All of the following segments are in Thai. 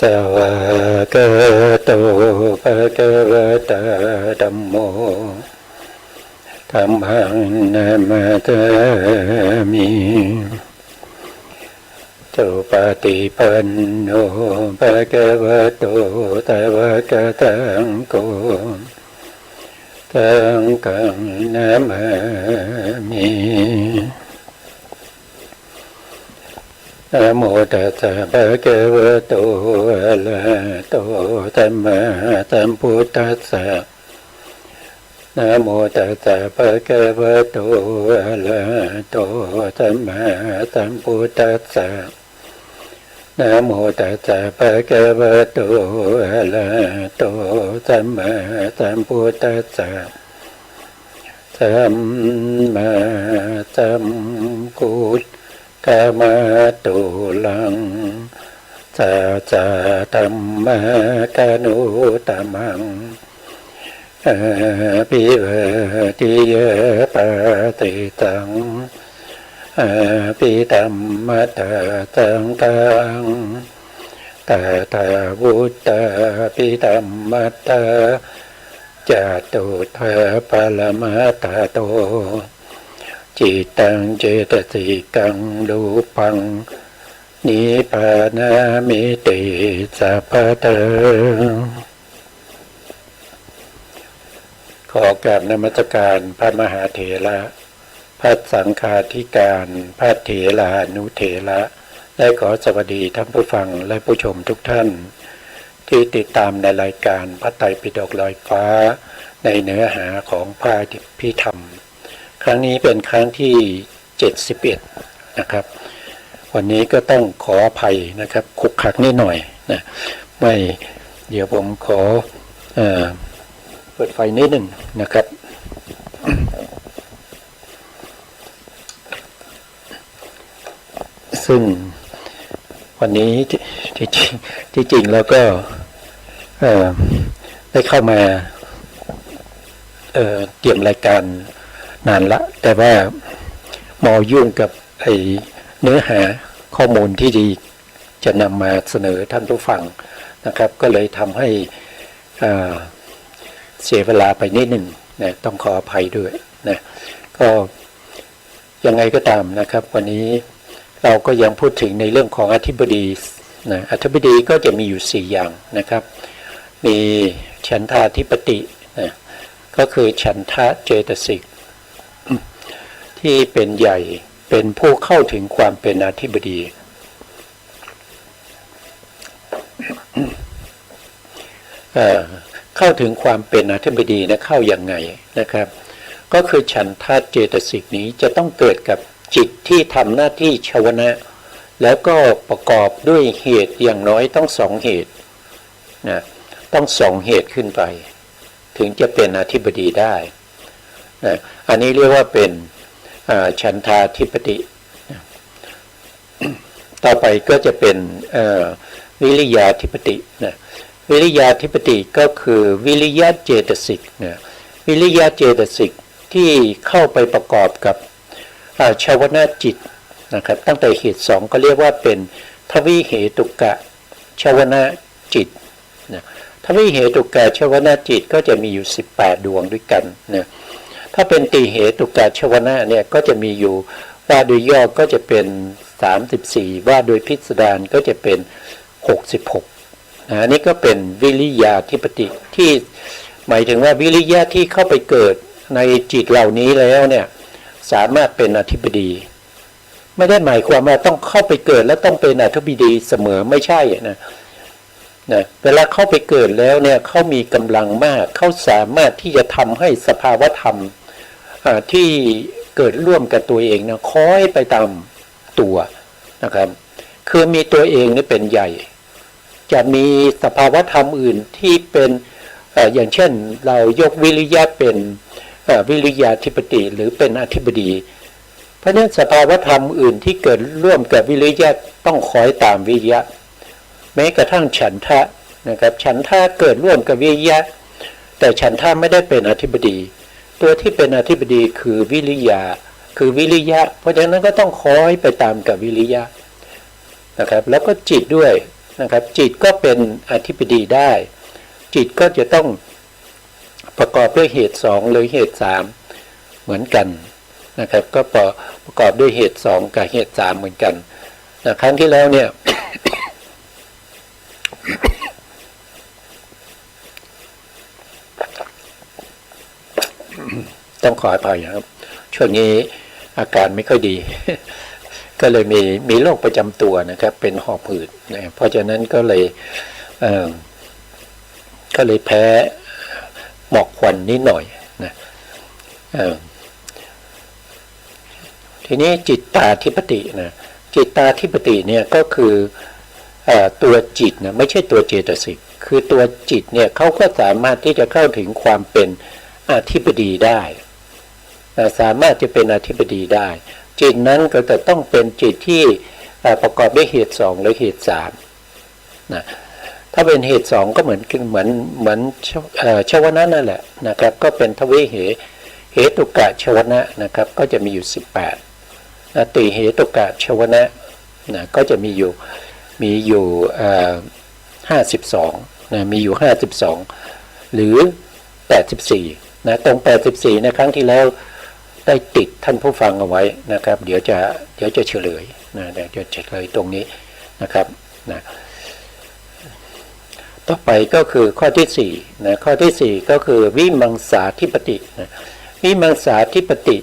สวากขาโตภะคะวะตาธัมโมธัมมังนามาสามิสุปฏิปันโนภะคะวะโตสาวกสังโฆสังฆังนามามินะโมตัสสะภะคะวะโตอะระหะโตสัมมาสัมพุทธัสสะนะโมตัสสะภะคะวะโตอะระหะโตสัมมาสัมพุทธัสสะนะโมตัสสะภะคะวะโตอะระหะโตสัมมาสัมพุทธัสสะสัมมาสัมพุทธมะตุลังสัจธัมมะกานุตมังอภิวาทิยปฏิตังอภิธัมมัตตังตังตถาวุตตาภิธัมมัตตาจตุถาปรมัตถโตจิตตังเจตสิกังรูปังนิพพานามิติสัพพะเตขอกราบนมัสการพระมหาเถระพระสังฆาธิการพระเถรานุเถระและขอสวัสดีท่านผู้ฟังและผู้ชมทุกท่านที่ติดตามในรายการพระไตรปิฎกลอยฟ้าในเนื้อหาของพระพิธรรมครั้งนี้เป็นครั้งที่71นะครับวันนี้ก็ต้องขออภัยนะครับขุกขักนิดหน่อยนะไม่เดี๋ยวผมขอเปิดไฟนิดหนึ่งนะครับซึ่งวันนี้ที่จริงแล้วก็ได้เข้ามาเตรียมรายการนานละแต่ว่าหมอยุ่งกับเนื้อหาข้อมูลที่ดีจะนำมาเสนอท่านผู้ฟังนะครับก็เลยทำให้เสียเวลาไปนิดหนึ่งนะต้องขออภัยด้วยนะก็ยังไงก็ตามนะครับวันนี้เราก็ยังพูดถึงในเรื่องของอธิบดีนะอธิบดีก็จะมีอยู่4อย่างนะครับมีฉันทาธิปตินะก็คือฉันทะเจตสิกที่เป็นใหญ่เป็นผู้เข้าถึงความเป็นอธิบดีเข้าถึงความเป็นอธิบดีนะเข้าอย่างไงนะครับก็คือฉันทะเจตสิกนี้จะต้องเกิดกับจิตที่ทำหน้าที่ชวนะแล้วก็ประกอบด้วยเหตุอย่างน้อยต้อง2เหตุนะต้อง2เหตุขึ้นไปถึงจะเป็นอธิบดีได้นะอันนี้เรียกว่าเป็นฉันทาธิปติต่อไปก็จะเป็นวิริยาธิปตินะวิริยาธิปติก็คือวิริยะเจตสิกนะวิริยะเจตสิกที่เข้าไปประกอบกับชาวนาจิตนะครับตั้งแต่เหตุ2ก็เรียกว่าเป็นทวิเหตุกะชาวนาจิตนะทวิเหตุกะชาวนาจิตก็จะมีอยู่18ดวงด้วยกันนะถ้าเป็นติเหตุกะชวนะเนี่ยก็จะมีอยู่ว่าโดยย่อก็จะเป็น34ว่าโดยพิสดารก็จะเป็น66นะนี่ก็เป็นวิริยาธิปติที่หมายถึงว่าวิริยะที่เข้าไปเกิดในจิตเหล่านี้แล้วเนี่ยสามารถเป็นอธิบดีไม่ได้หมายความว่าต้องเข้าไปเกิดแล้วต้องเป็นอธิบดีเสมอไม่ใช่นะเวลาเข้าไปเกิดแล้วเนี่ยเขามีกำลังมากเขาสามารถที่จะทำให้สภาวธรรมที่เกิดร่วมกับตัวเองนะคอยไปตามตัวนะครับคือมีตัวเองนี่เป็นใหญ่จะมีสภาวธรรมอื่นที่เป็นอย่างเช่นเรายกวิริยะเป็นวิริยาธิปติหรือเป็นอธิบดีเพราะฉะนั้นสภาวธรรมอื่นที่เกิดร่วมกับวิริยะต้องคอยตามวิริยะแม้กระทั่งฉันทะนะครับฉันทะเกิดร่วมกับวิริยะแต่ฉันทะไม่ได้เป็นอธิบดีตัวที่เป็นอธิบดีคือวิริยะเพราะฉะนั้นก็ต้องคอยไปตามกับวิริยะนะครับแล้วก็จิตด้วย นะครับจิตก็เป็นอธิปดีได้จิตก็จะต้องประกอบด้วยเหตุสองหรือเหตุสามเหมือนกันนะครับก็ประกอบด้วยเหตุสองกับเหตุสามเหมือนกันนะครั้งที่แล้วเนี่ย ต้องขออภัยครับช่วงนี้อาการไม่ค่อยดี ก็เลยมีโรคประจำตัวนะครับเป็นหอบหืดนะเพราะฉะนั้นก็เลยแพ้หมอกควันนิดหน่อยนะทีนี้จิตตาธิปตินะจิตตาธิปติเนี่ยก็คือตัวจิตนะไม่ใช่ตัวเจตสิกคือตัวจิตเนี่ยเขาก็สามารถที่จะเข้าถึงความเป็นอธิปดีได้สามารถจะเป็นอธิปดีได้จิตนั้นก็จะต้องเป็นจิตที่ประกอบด้วยเหตุสองหรือเหตุสามนะถ้าเป็นเหตุสองก็เหมือนชวนะนั่นแหละนะครับก็เป็นทวิเหตุกะชวนะนะครับก็จะมีอยู่18ติเหตุกะชวนะนะก็จะมีอยู่52นะมีอยู่52หรือ84นะตรง84นะครั้งที่แล้วได้ติดท่านผู้ฟังเอาไว้นะครับเดี๋ยวจะเฉลยนะเดี๋ยวจะเฉลยตรงนี้นะครับนะต่อไปก็คือข้อที่4นะข้อที่4ก็คือวิมังสาธิปตินะวิมังสาธิปติ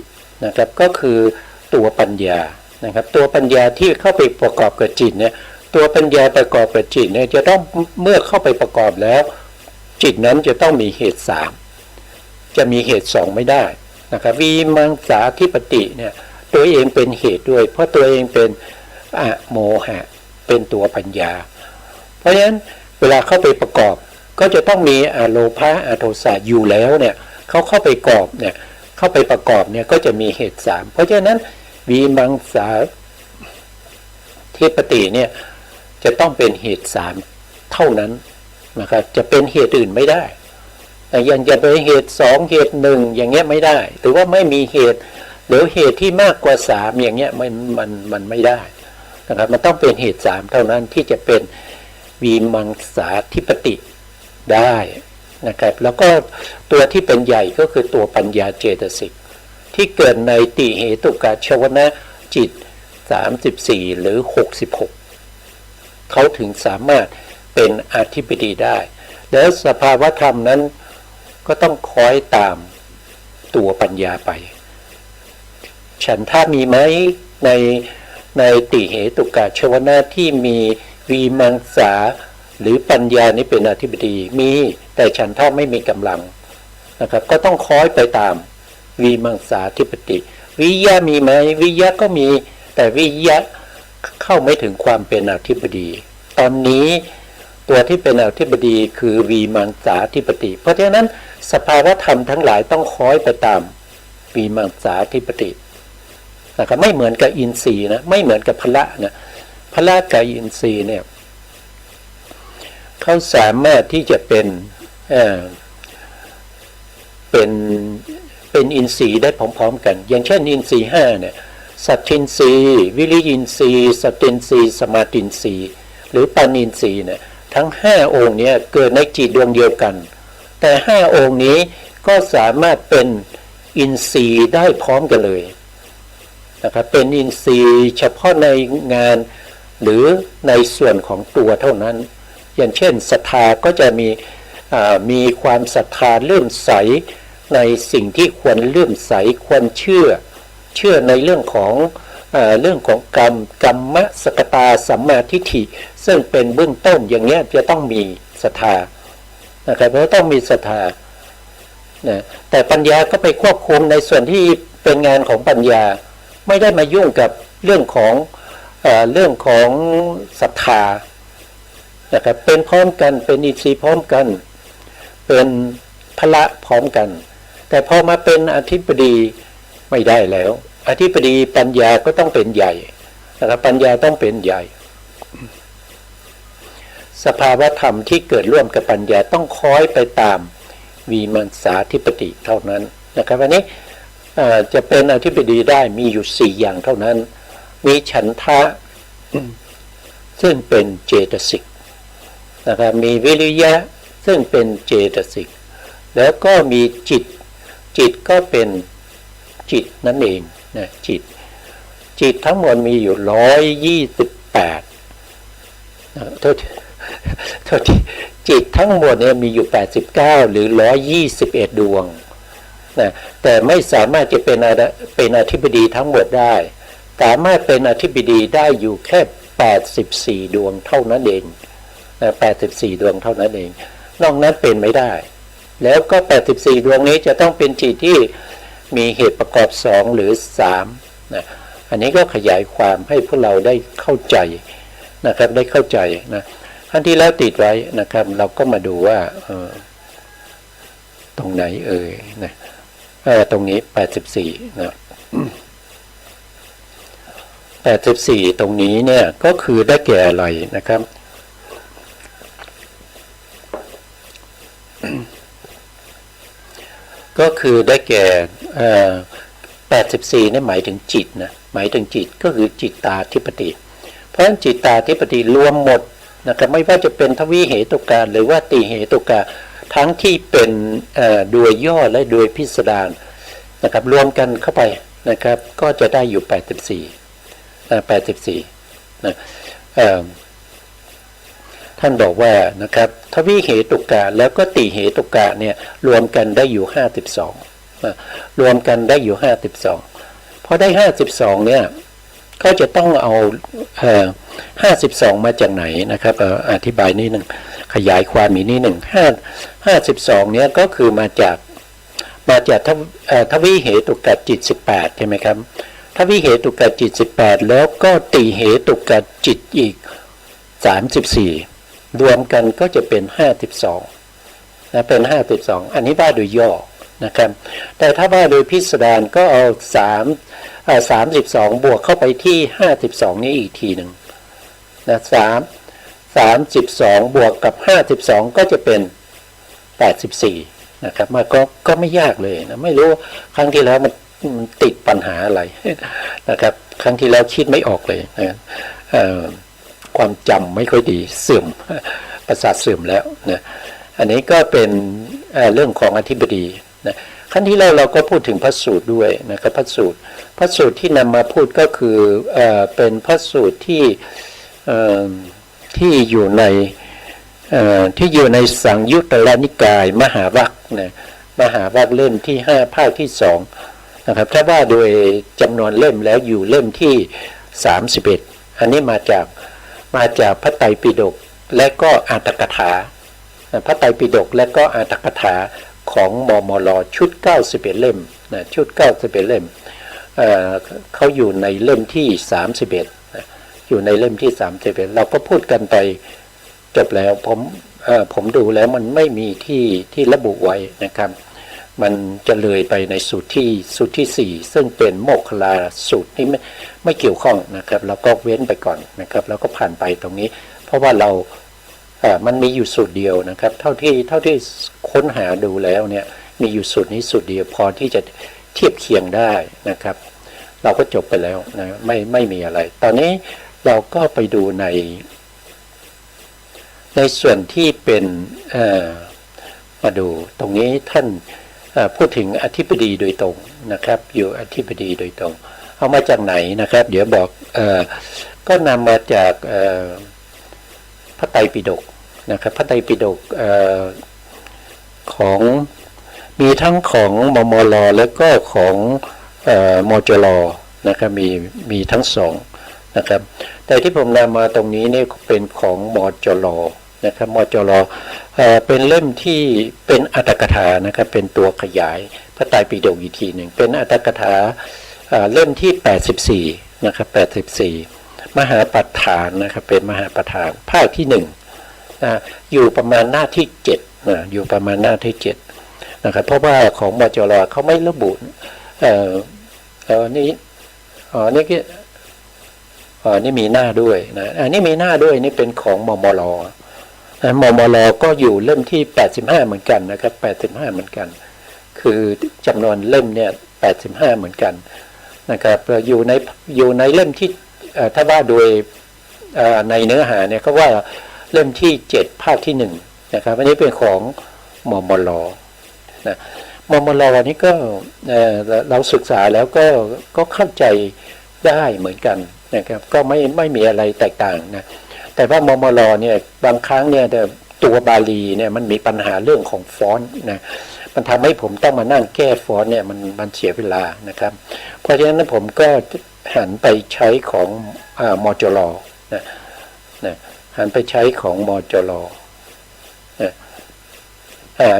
นะครับก็คือตัวปัญญานะครับตัวปัญญาที่เข้าไปประกอบกับจิตเนี่ยตัวปัญญาประกอบกับจิตเนี่ยจะต้องเมื่อเข้าไปประกอบแล้วจิตนั้นจะต้องมีเหตุ3จะมีเหตุ2ไม่ได้นะครับวิมังสาธิปติเนี่ยตัวเองเป็นเหตุด้วยเพราะตัวเองเป็นอโมหะเป็นตัวปัญญาเพราะฉะนั้นเวลาเข้าไปประกอบก็จะต้องมีอโลภะอโทสะอยู่แล้วเนี่ยเขาเข้าไปประกอบเนี่ยเข้าไปประกอบเนี่ยก็จะมีเหตุ3เพราะฉะนั้นวิมังสาธิปติเนี่ยจะต้องเป็นเหตุ3เท่านั้นนะครับจะเป็นเหตุอื่นไม่ได้แต่ยังจะเป็นเหตุ2เหตุ1อย่างเงี้ยไม่ได้หรือว่าไม่มีเหตุหรือเหตุที่มากกว่า3อย่างเงี้ยมันไม่ได้นะครับมันต้องเป็นเหตุ3เท่านั้นที่จะเป็นวิมังสาธิปติได้นะครับแล้วก็ตัวที่เป็นใหญ่ก็คือตัวปัญญาเจตสิกที่เกิดในติเหตุกะชวนะจิต34หรือ66เขาถึงสามารถเป็นอธิปดีได้แล้วสภาวธรรมนั้นก็ต้องคอยตามตัวปัญญาไปฉันทะมีไหมในติเหตุกะชวนะที่มีวิมังสาหรือปัญญานี้เป็นอธิปดีมีแต่ฉันทะไม่มีกำลังนะครับก็ต้องคอยไปตามวิมังสาธิปติวิยะมีไหมวิยะก็มีแต่วิยะเข้าไม่ถึงความเป็นอธิปดีตอนนี้ตัวที่เป็นอธิปดีคือวิมังสาธิปติเพราะฉะนั้นสภาวธรรมทั้งหลายต้องคอยไปตามวิมังสาธิปตินะครับไม่เหมือนกับอินทรีย์นะไม่เหมือนกับพละนะพละกับอินทรีย์เนี่ยเขาสามารถที่จะเป็นอินทรีย์ได้พร้อมๆกันอย่างเช่นอินทรีย์5เนี่ยสัตทินทรีย์วิริยินทรีย์สตินทรีย์สมาตินทรีย์หรือปานินทรีย์เนี่ยทั้ง5องค์นี้เกิดในจิตดวงเดียวกันแต่5องค์นี้ก็สามารถเป็นอินทรีย์ได้พร้อมกันเลยนะครับเป็นอินทรีย์เฉพาะในงานหรือในส่วนของตัวเท่านั้นอย่างเช่นศรัทธาก็จะมีความศรัทธาเลื่อมใสในสิ่งที่ควรเลื่อมใสควรเชื่อในเรื่องของกรรมสกตาสัมมาทิฏฐิซึ่งเป็นเบื้องต้นอย่างเงี้ยจะต้องมีศรัทธานะครับเพราะต้องมีศรัทธานะแต่ปัญญาก็ไปควบคุมในส่วนที่เป็นงานของปัญญาไม่ได้มายุ่งกับเรื่องของศรัทธานะครับเป็นพร้อมกันเป็นอินทรีย์พร้อมกันเป็นพละพร้อมกันแต่พอมาเป็นอธิปดีไม่ได้แล้วอธิปดีปัญญาก็ต้องเป็นใหญ่นะครับปัญญาต้องเป็นใหญ่สภาวธรรมที่เกิดร่วมกับปัญญาต้องคอยไปตามวิมังสาธิปติเท่านั้นนะครับวันนี้จะเป็นอธิปดีได้มีอยู่4อย่างเท่านั้นมีฉันทะซึ่งเป็นเจตสิก นะครับมีวิริยะซึ่งเป็นเจตสิกแล้วก็มีจิตก็เป็นจิตนั่นเองนะจิตทั้งหมดมีอยู่128โทษจิตทั้งหมดเนี่ยมีอยู่89หรือ121ดวงนะแต่ไม่สามารถจะเป็นอธิบดีทั้งหมดได้สามารถเป็นอธิบดีได้อยู่แค่84ดวงเท่านั้นเองนะ84ดวงเท่านั้นเองนอกนั้นเป็นไม่ได้แล้วก็84ดวงนี้จะต้องเป็นจิตที่มีเหตุประกอบ2หรือ3นะอันนี้ก็ขยายความให้พวกเราได้เข้าใจนะครับได้เข้าใจนะขั้นที่แล้วติดไว้นะครับเราก็มาดูว่าตรงไหนนะตรงนี้84นะ84ตรงนี้เนี่ยก็คือได้แก่อะไรนะครับก็คือได้แก่84เนี่ยหมายถึงจิตนะหมายถึงจิตก็คือจิตตาธิปติเพราะฉะนั้นจิตตาธิปติรวมหมดนะครับไม่ว่าจะเป็นทวิเหตุกาหรือว่าติเหตุกาทั้งที่เป็นโดยย่อและโดยพิสดารนะครับรวมกันเข้าไปนะครับก็จะได้อยู่84นะท่านบอกว่านะครับทวิเหตุกาแล้วก็ติเหตุกาเนี่ยรวมกันได้อยู่52รวมกันได้อยู่52พอได้52เนี่ยก็จะต้องเอา52มาจากไหนนะครับอธิบายนิดนึงขยายความอีกนิดนึง52เนี่ยก็คือมาจากทวิเหตุกะจิต18ใช่ไหมครับทวิเหตุกะจิต18แล้วก็ติเหตุกะจิตอีก34รวมกันก็จะเป็น52นะเป็น52อันนี้ว่าโดยย่อนะครับแต่ถ้าว่าโดยพิสดารก็เอา32บวกเข้าไปที่52นี้อีกทีหนึ่งนะ32บวกกับ52ก็จะเป็น84นะครับมันก็ไม่ยากเลยนะไม่รู้ครั้งที่แล้วมันติดปัญหาอะไรนะครับครั้งที่แล้วคิดไม่ออกเลยนะความจำไม่ค่อยดีเสื่อมประสาทเสื่อมแล้วนะอันนี้ก็เป็นเรื่องของอธิบดีนะขั้นที่แล้วเราก็พูดถึงพระสูตรด้วยนะครับพระสูตรที่นำมาพูดก็คือเป็นพระสูตรที่อยู่ในสังยุตตรนิกายมหาวรรคนะมหาวรรคเล่มที่5ภาคที่2นะครับถ้าว่าโดยจำนวนเล่มแล้วอยู่เล่มที่31อันนี้มาจากพระไตรปิฎกและก็อรรถกถาพระไตรปิฎกและก็อรรถกถาของมมลชุด91เล่มนะชุด91เล่มเขาอยู่ในเล่มที่31นะอยู่ในเล่มที่31เราก็พูดกันไปจบแล้วผมดูแล้วมันไม่มีที่ระบุไว้นะครับมันจะเลยไปในสูตรที่4ซึ่งเป็นโมคคลลาสูตรที่ไม่เกี่ยวข้องนะครับเราก็เว้นไปก่อนนะครับแล้วก็ผ่านไปตรงนี้เพราะว่ามันมีอยู่สูตรเดียวนะครับเท่าที่ค้นหาดูแล้วเนี่ยมีอยู่สูตรนี้สูตรเดียวพอที่จะเทียบเคียงได้นะครับเราก็จบไปแล้วนะไม่มีอะไรตอนนี้เราก็ไปดูในส่วนที่เป็นมาดูตรงนี้ท่านพูดถึงอธิบดีโดยตรงนะครับอยู่อธิบดีโดยตรงเอามาจากไหนนะครับเดี๋ยวบอกก็นำมาจากพระไตรปิฎกนะครับพระไตรปิฎกของมีทั้งของมมลแล้วก็ของมจลนะครับมีทั้งสองนะครับแต่ที่ผมนำมาตรงนี้เนี่ยเป็นของมจลนะครับมจลเป็นเล่มที่เป็นอรรถกถานะครับเป็นตัวขยายพระไตรปิฎกอีกทีหนึ่งเป็นอรรถกถาเล่มที่84นะครับ84มหาปัฏฐานนะครับเป็นมหาปัฏฐานภาคที่1อยู่ประมาณหน้าที่7อยู่ประมาณหน้าที่7นะครับเพราะว่าของมจลเขาไม่ระบุนี่มีหน้าด้วยนะอันนี้มีหน้าด้วยนี่เป็นของมมลมมลก็อยู่เล่มที่85เหมือนกันนะครับ85เหมือนกันคือจำนวนเล่มเนี่ย85เหมือนกันนะครับอยู่ในเล่มที่ถ้าว่าโดยในเนื้อหาเนี่ยเขาว่า เล่มที่7ภาคที่1นะครับอันนี้เป็นของมมลนะมมลนี่ก็เราศึกษาแล้วก็เข้าใจได้เหมือนกันนะครับก็ไม่มีอะไรแตกต่างนะแต่ว่ามมลเนี่ยบางครั้งเนี่ยตัวบาลีเนี่ยมันมีปัญหาเรื่องของฟอนต์นะมันทำให้ผมต้องมานั่งแก้ฟอนต์เนี่ยมันเสียเวลานะครับเพราะฉะนั้นผมก็หันไปใช้ของมจลนะหันไปใช้ของมจล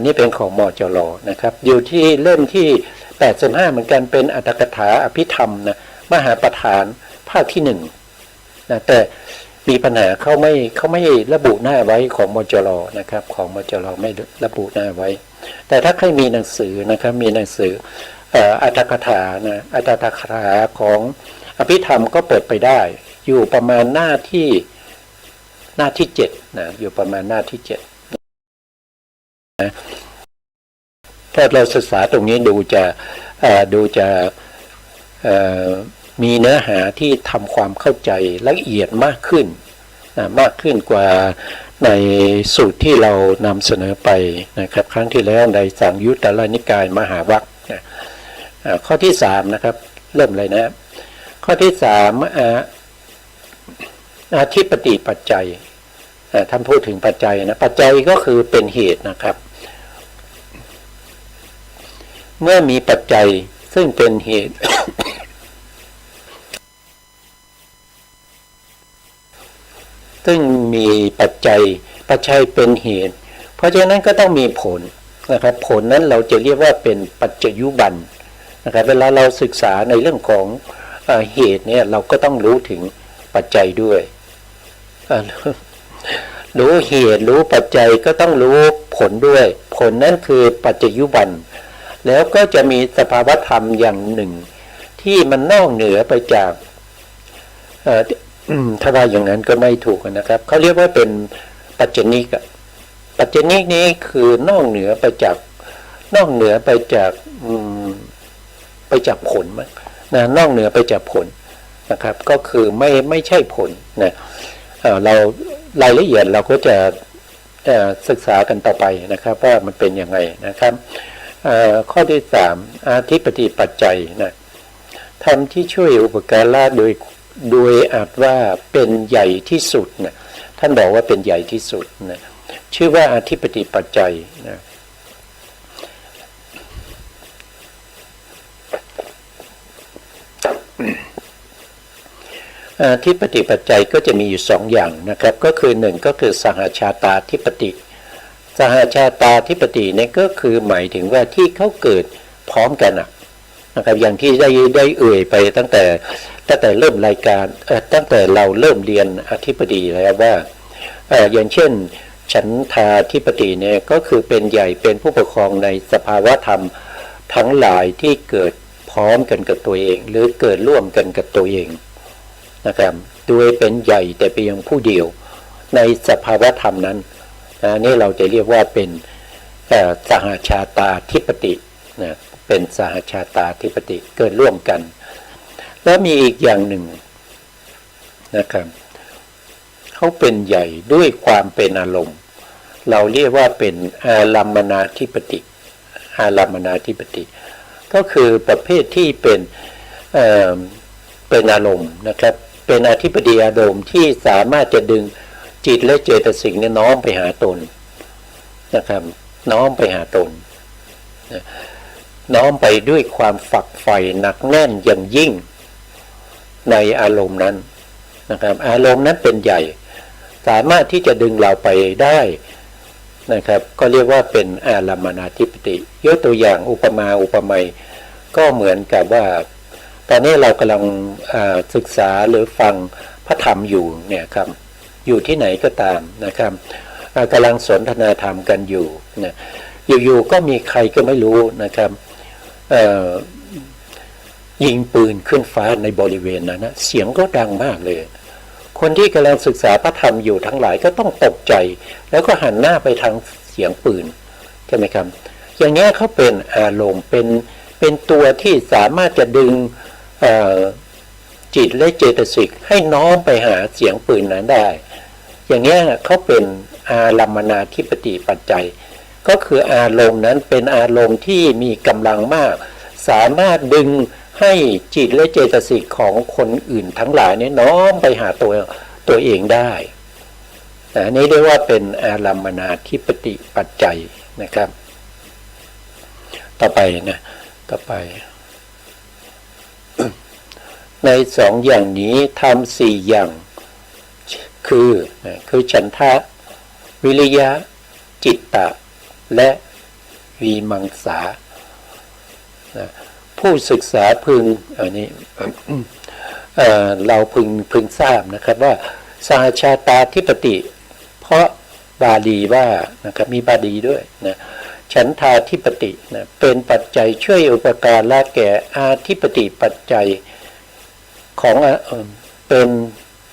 นี่เป็นของมจลนะครับอยู่ที่เล่มที่85เหมือนกันเป็นอรรถกถาอภิธรรมนะมหาประธานภาคที่1นะแต่มีปัญหาเขาไม่ระบุหน้าไว้ของมจลนะครับของมจลไม่ระบุหน้าไว้แต่ถ้าใครมีหนังสือนะครับมีหนังสืออรรถกถานะอรรถกถาของอภิธรรมก็เปิดไปได้อยู่ประมาณหน้าที่7นะอยู่ประมาณหน้าที่7นะถ้าเราศึกษาตรงนี้ดูจะมีเนื้อหาที่ทำความเข้าใจละเอียดมากขึ้นมากขึ้นกว่าในสูตรที่เรานำเสนอไปนะครับครั้งที่แล้วในสังยุตตรนิกายมหาวรรคข้อที่3นะครับเริ่มเลยนะข้อที่3อธิปติปัจจัยท่านพูดถึงปัจจัยนะปัจจัยก็คือเป็นเหตุนะครับเมื่อมีปัจจัยซึ่งเป็นเหตุ ซึ่งมีปัจจัยเป็นเหตุเพราะฉะนั้นก็ต้องมีผลนะครับผลนั้นเราจะเรียกว่าเป็นปัจจยุบันนะครับเวลาเราศึกษาในเรื่องของเหตุเนี่ยเราก็ต้องรู้ถึงปัจจัยด้วยรู้เหตุรู้ปัจจัยก็ต้องรู้ผลด้วยผลนั้นคือปัจจยุบันแล้วก็จะมีสภาวธรรมอย่างหนึ่งที่มันนอกเหนือไปจากถ้าว่าอย่างนั้นก็ไม่ถูกนะครับเขาเรียกว่าเป็นปัจจนิกปัจจนิกนี้คือนอกเหนือไปจากผลมั้งนะนอกเหนือไปจากผลนะครับก็คือไม่ใช่ผลนะเรารายละเอียดเราก็จะศึกษากันต่อไปนะครับว่ามันเป็นยังไงนะครับข้อที่3อธิปติปัจจัยนะธรรมที่ช่วยอุปการะโดยอาจว่าเป็นใหญ่ที่สุดนะท่านบอกว่าเป็นใหญ่ที่สุดนะชื่อว่าอธิปติปัจจัยนะอธิปติปัจจัยก็จะมีอยู่2อย่างนะครับก็คือ1ก็คือสหชาตาธิปติสหชาตาธิปติเนี่ยก็คือหมายถึงว่าที่เขาเกิดพร้อมกันนะครับอย่างที่ได้เอ่ยไปตั้งแต่เริ่มรายการตั้งแต่เราเริ่มเรียนอธิปติแล้วว่าอย่างเช่นฉันทาธิปติเนี่ยก็คือเป็นใหญ่เป็นผู้ปกครองในสภาวะธรรมทั้งหลายที่เกิดพร้อมกันกับตัวเองหรือเกิดร่วมกันกับตัวเองนะครับโดยเป็นใหญ่แต่เพียงผู้เดียวในสภาวะธรรมนั้นนี่เราจะเรียกว่าเป็นสหชาตาธิปตินะเป็นสหชาตาธิปติเกิดร่วมกันแล้วมีอีกอย่างหนึ่งนะครับเขาเป็นใหญ่ด้วยความเป็นอารมณ์เราเรียกว่าเป็นอารัมมนาธิปติอารัมมนาธิปติก็คือประเภทที่เป็นอารมณ์นะครับเป็นอธิปติอารมณ์ที่สามารถจะดึงจิตและเจตสิกเนี่ยน้อมไปหาตนนะครับน้อมไปหาตนน้อมไปด้วยความฝักใฝ่หนักแน่นอย่างยิ่งในอารมณ์นั้นนะครับอารมณ์นั้นเป็นใหญ่สามารถที่จะดึงเราไปได้นะครับก็เรียกว่าเป็นอารัมมนาธิปติยกตัวอย่างอุปมาอุปไมยก็เหมือนกับว่าตอนนี้เรากำลังศึกษาหรือฟังพระธรรมอยู่เนี่ยครับอยู่ที่ไหนก็ตามนะครับกำลังสนทนาธรรมกันอยู่นะอยู่ๆก็มีใครก็ไม่รู้นะครับยิงปืนขึ้นฟ้าในบริเวณนั้นนะเสียงก็ดังมากเลยคนที่กำลังศึกษาพระธรรมอยู่ทั้งหลายก็ต้องตกใจแล้วก็หันหน้าไปทางเสียงปืนใช่ไหมครับอย่างนี้เขาเป็นอารมณ์เป็นตัวที่สามารถจะดึงจิตและเจตสิกให้น้อมไปหาเสียงปืนนั้นได้ อย่างเงี้ยเขาเป็นอารัมมนาธิปติปัจจัยก็คืออารมณ์นั้นเป็นอารมณ์ที่มีกำลังมากสามารถดึงให้จิตและเจตสิกของคนอื่นทั้งหลายเนี่ยน้อมไปหาตัวเองได้นี่เรียกว่าเป็นอารัมมนาธิปติปัจจัยนะครับต่อไปต่อไป ในสองอย่างนี้ทำสี่อย่างคือฉันทะวิริยะจิตตะและวิมังสาผู้ศึกษาพึงอันนี้ เราพึงทราบนะครับว่าสหชาตาธิปติเพราะบาลีว่านะครับมีบาลีด้วยนะฉันทาธิปตินะเป็นปัจจัยช่วยอุปการละแก่อาธิปติปัจจัยของเป็น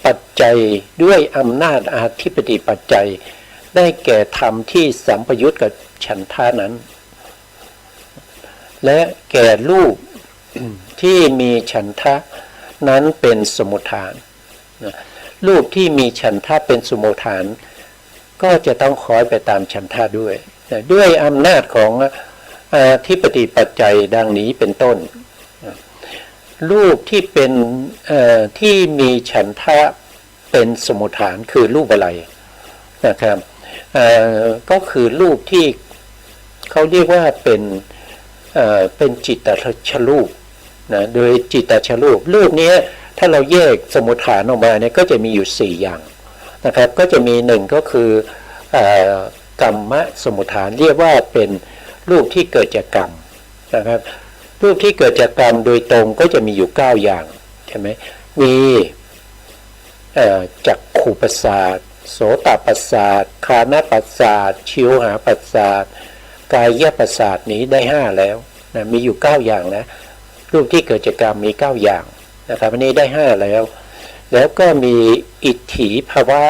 ปัจจัยด้วยอำนาจอาธิปติปัจจัยได้แก่ธรรมที่สัมปยุตกับฉันทานั้นและแก่รูปที่มีฉันทะนั้นเป็นสมุฏฐานรูปที่มีฉันทะเป็นสมุฏฐานก็จะต้องคอยไปตามฉันทะด้วยอำนาจของอาธิปติปัจจัยดังนี้เป็นต้นรูปที่เป็นที่มีฉันทะเป็นสมุฏฐานคือรูปอะไรนะครับก็คือรูปที่เขาเรียกว่าเป็นจิตตชรูปนะโดยจิตตชรูปรูปนี้ถ้าเราแยกสมุฏฐานออกมาเนี่ยก็จะมีอยู่4อย่างนะครับก็จะมี1ก็คือกรรมสมุฏฐานเรียกว่าเป็นรูปที่เกิดจากกรรมนะครับรูปที่เกิดจากกรรมโดยตรงก็จะมีอยู่9อย่างใช่ไหมมีจักขุประสาทโสตประสาทคานประสาทชิวหาประสาทกายประสาทนี้ได้5แล้วนะมีอยู่9อย่างนะรูปที่เกิดจากกรรมมี9อย่างนะครับอันนี้ได้5แล้วก็มีอิทธิภาวะ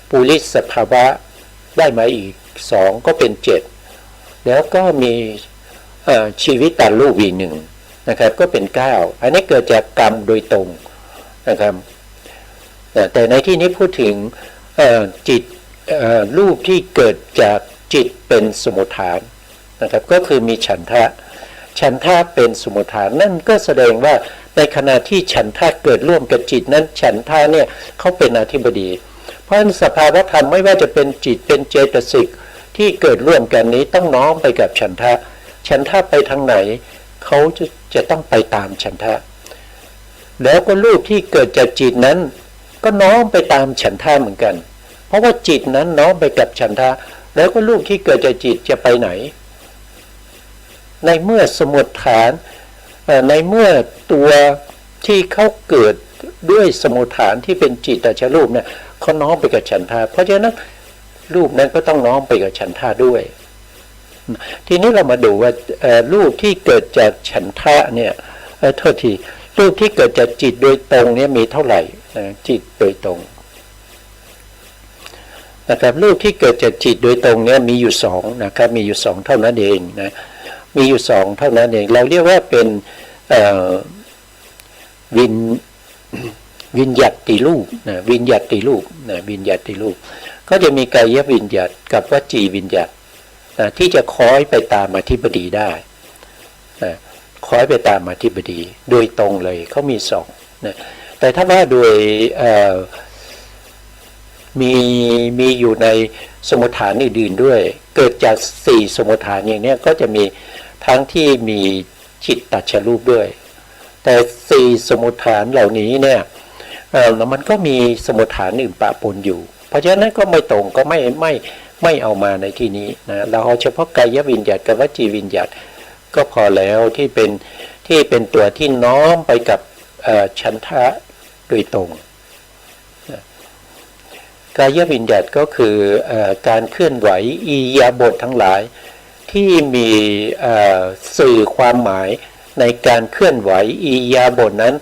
ปุริสภาวะได้มาอีก2ก็เป็น7แล้วก็มีชีวิตตารูปอีก1นะครับก็เป็น9อันนี้เกิดจากกรรมโดยตรงนะครับแต่ในที่นี้พูดถึงจิตรูปที่เกิดจากจิตเป็นสมุฏฐานนะครับก็คือมีฉันทะเป็นสมุฏฐานนั่นก็แสดงว่าในขณะที่ฉันทะเกิดร่วมกับจิตนั้นฉันทะเนี่ยเขาเป็นอธิบดีเพราะฉะนั้นสภาวธรรมไม่ว่าจะเป็นจิตเป็นเจตสิกที่เกิดร่วมกันนี้ต้องน้อมไปกับฉันทะไปทางไหนเขาจะต้องไปตามฉันทะแล้วก็รูปที่เกิดจากจิตนั้นก็น้อมไปตามฉันทะเหมือนกันเพราะว่าจิตนั้นน้อมไปกับฉันทะแล้วก็รูปที่เกิดจากจิตจะไปไหนในเมื่อสมุฏฐานในเมื่อตัวที่เขาเกิดด้วยสมุฏฐานที่เป็นจิตตชรูปเนี่ยเขาน้อมไปกับฉันทะเพราะฉะนั้นรูปนั้นก็ต้องน้อมไปกับฉันทะด้วยทีนี้เรามาดูว่ารูปที่เกิดจากฉันทะเนี่ยโทษทีรูปที่เกิดจากจิตโดยตรงเนี่ยมีเท่าไหร่จิตโดยตรงนะครับรูปที่เกิดจากจิตโดยตรงเนี่ยมีอยู่2นะครับมีอยู่2เท่านั้นเองนะมีอยู่2เท่านั้นเองเราเรียกว่าเป็นวิญญัติรูปนะวิญญัติรูปนะวิญญัติรูปก็จะมีกายวิญญัติกับวจีวิญญัติที่จะคอยไปตามอธิบดีได้คอยไปตามอธิบดีโดยตรงเลยเขามี2นะแต่ถ้าว่าโดยมีอยู่ในสมุฏฐานอื่นๆด้วยเกิดจาก4สมุฏฐานอย่างนี้ก็จะมีทั้งที่มีจิตตชรูปด้วยแต่4สมุฏฐานเหล่านี้เนี่ยมันก็มีสมุฏฐานอื่นปะปนอยู่เพราะฉะนั้นก็ไม่ตรงก็ไม่เอามาในที่นี้นะเราเอาเฉพาะกายวิญญัติกับวจีวิญญัติก็พอแล้วที่เป็นตัวที่น้อมไปกับฉันทะโดยตรงกายวิญญัติก็คือการเคลื่อนไหวอิริยาบถทั้งหลายที่มีสื่อความหมายในการเคลื่อนไหวอิริยาบถนั้น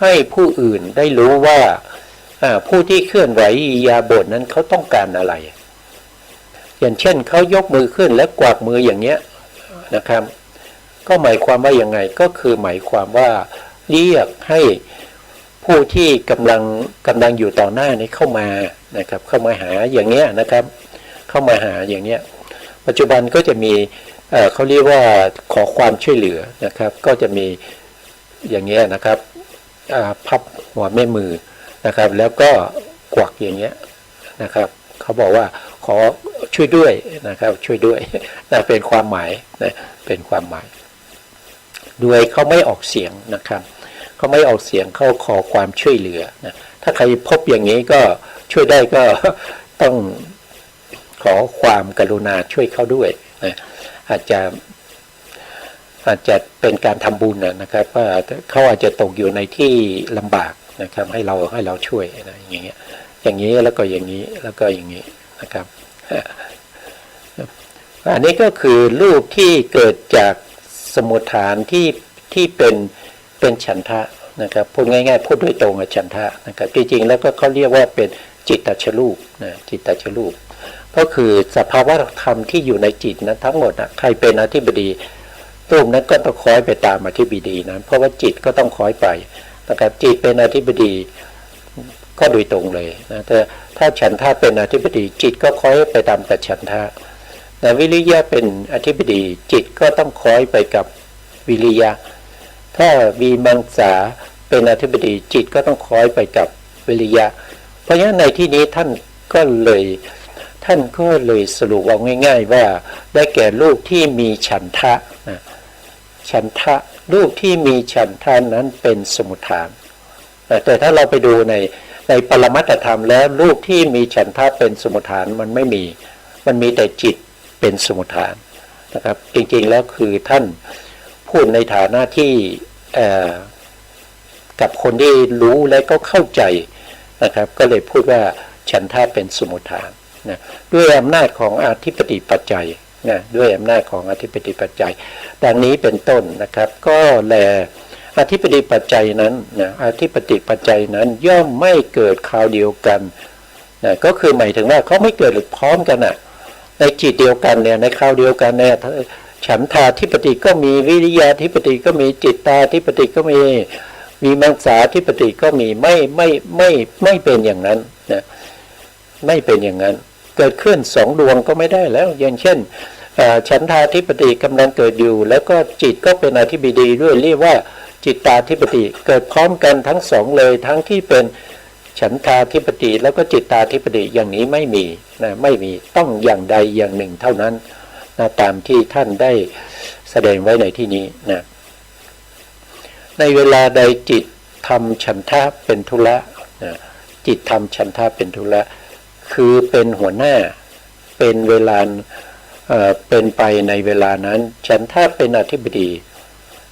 ให้ผู้อื่นได้รู้ว่าผู้ที่เคลื่อนไหวอิริยาบถนั้นเขาต้องการอะไรอย่างเช่นเขายกมือขึ้นและกวาดมืออย่างเนี้ยนะครับก็หมายความว่าอย่างไงก็คือหมายความว่าเรียกให้ผู้ที่กำลังอยู่ต่อหน้านี้เข้ามา นะครับเข้ามาหาอย่างเนี้ยนะครับเข้ามาหาอย่างเนี้ยปัจจุบันก็จะมีเขาเรียกว่าขอความช่วยเหลือนะครับก็จะมีอย่างเงี้ยนะครับพับหัวแม่มือนะครับแล้วก็กวักอย่างเงี้ยนะครับเขาบอกว่าขอช่วยด้วยนะครับช่วยด้วยนะเป็นความหมายนะเป็นความหมายด้วยเขาไม่ออกเสียงนะครับเขาไม่ออกเสียงเขาขอความช่วยเหลือนะถ้าใครพบอย่างนี้ก็ช่วยได้ก็ต้องขอความกรุณาช่วยเขาด้วยนะอาจจะเป็นการทำบุญนะครับว่าเขาอาจจะตกอยู่ในที่ลำบากนะครับให้เราช่วยนะอย่างเงี้ยอย่างนี้แล้วก็อย่างนี้แล้วก็อย่างนี้นะครับอันนี้ก็คือรูปที่เกิดจากสมุฏฐานที่เป็นฉันทะนะครับพูดง่ายๆพูดโดยตรงกับฉันทะนะครับจริงๆแล้วก็เขาเรียกว่าเป็นจิตตชรูปนะจิตตชรูปก็คือสภาวะธรรมที่อยู่ในจิตนะทั้งหมดนะใครเป็นอธิบดีรูปนั้นก็ต้องคอยไปตามอธิบดีนั้นเพราะว่าจิตก็ต้องคอยไปนะครับจิตเป็นอธิบดีก็โดยตรงเลยนะแต่ถ้าฉันทะเป็นอธิบดีจิตก็คอยไปตามกับฉันทะแต่วิริยะเป็นอธิบดีจิตก็ต้องคอยไปกับวิริยะถ้าวีมังสาเป็นอธิบดีจิตก็ต้องคอยไปกับวิริยะเพราะฉะนั้นในที่นี้ท่านก็เลยสรุปเอาง่ายๆว่าได้แก่รูปที่มีฉันทะนะฉันทะรูปที่มีฉันทะนั้นเป็นสมุฏฐานแต่ถ้าเราไปดูในปรมัตถธรรมแล้วรูปที่มีฉันทะเป็นสมุฏฐานมันไม่มีมันมีแต่จิตเป็นสมุฏฐานนะครับจริงๆแล้วคือท่านพูดในฐานะที่กับคนที่รู้และก็เข้าใจนะครับก็เลยพูดว่าฉันทะเป็นสมุฏฐานนะด้วยอำนาจของอธิปติปัจจัยนะด้วยอำนาจของอธิปติปัจจัยดังนี้เป็นต้นนะครับก็แลอธิปติปัจจัยนั้นนะอธิปติปัจจัยนั้นย่อมไม่เกิดคราวเดียวกันนะก็คือหมายถึงว่าเขาไม่เกิดพร้อมกันนะในจิตเดียวกันเนี่ยในคราวเดียวกันเนี่ยฉันทาธิปติก็มีวิริยาธิปติก็มีจิตตาธิปติก็มีมังสาธิปติก็มีไม่เป็นอย่างนั้นนะไม่เป็นอย่างนั้นเกิดขึ้นสองดวงก็ไม่ได้แล้วอย่างเช่นฉันทาธิปติกำลังเกิดอยู่แล้วก็จิตก็เป็นอธิบดีด้วยเรียกว่าจิตตาธิปติเกิดพร้อมกันทั้งสองเลยทั้งที่เป็นฉันทาธิปติแล้วก็จิตตาธิปติอย่างนี้ไม่มีนะไม่มีต้องอย่างใดอย่างหนึ่งเท่านั้นนะตามที่ท่านได้แสดงไว้ในที่นี้นะในเวลาใดจิตทำฉันทะเป็นธุระนะจิตทำฉันทะเป็นธุระคือเป็นหัวหน้าเป็นเวลาเป็นไปในเวลานั้นฉันทะเป็นอธิบดี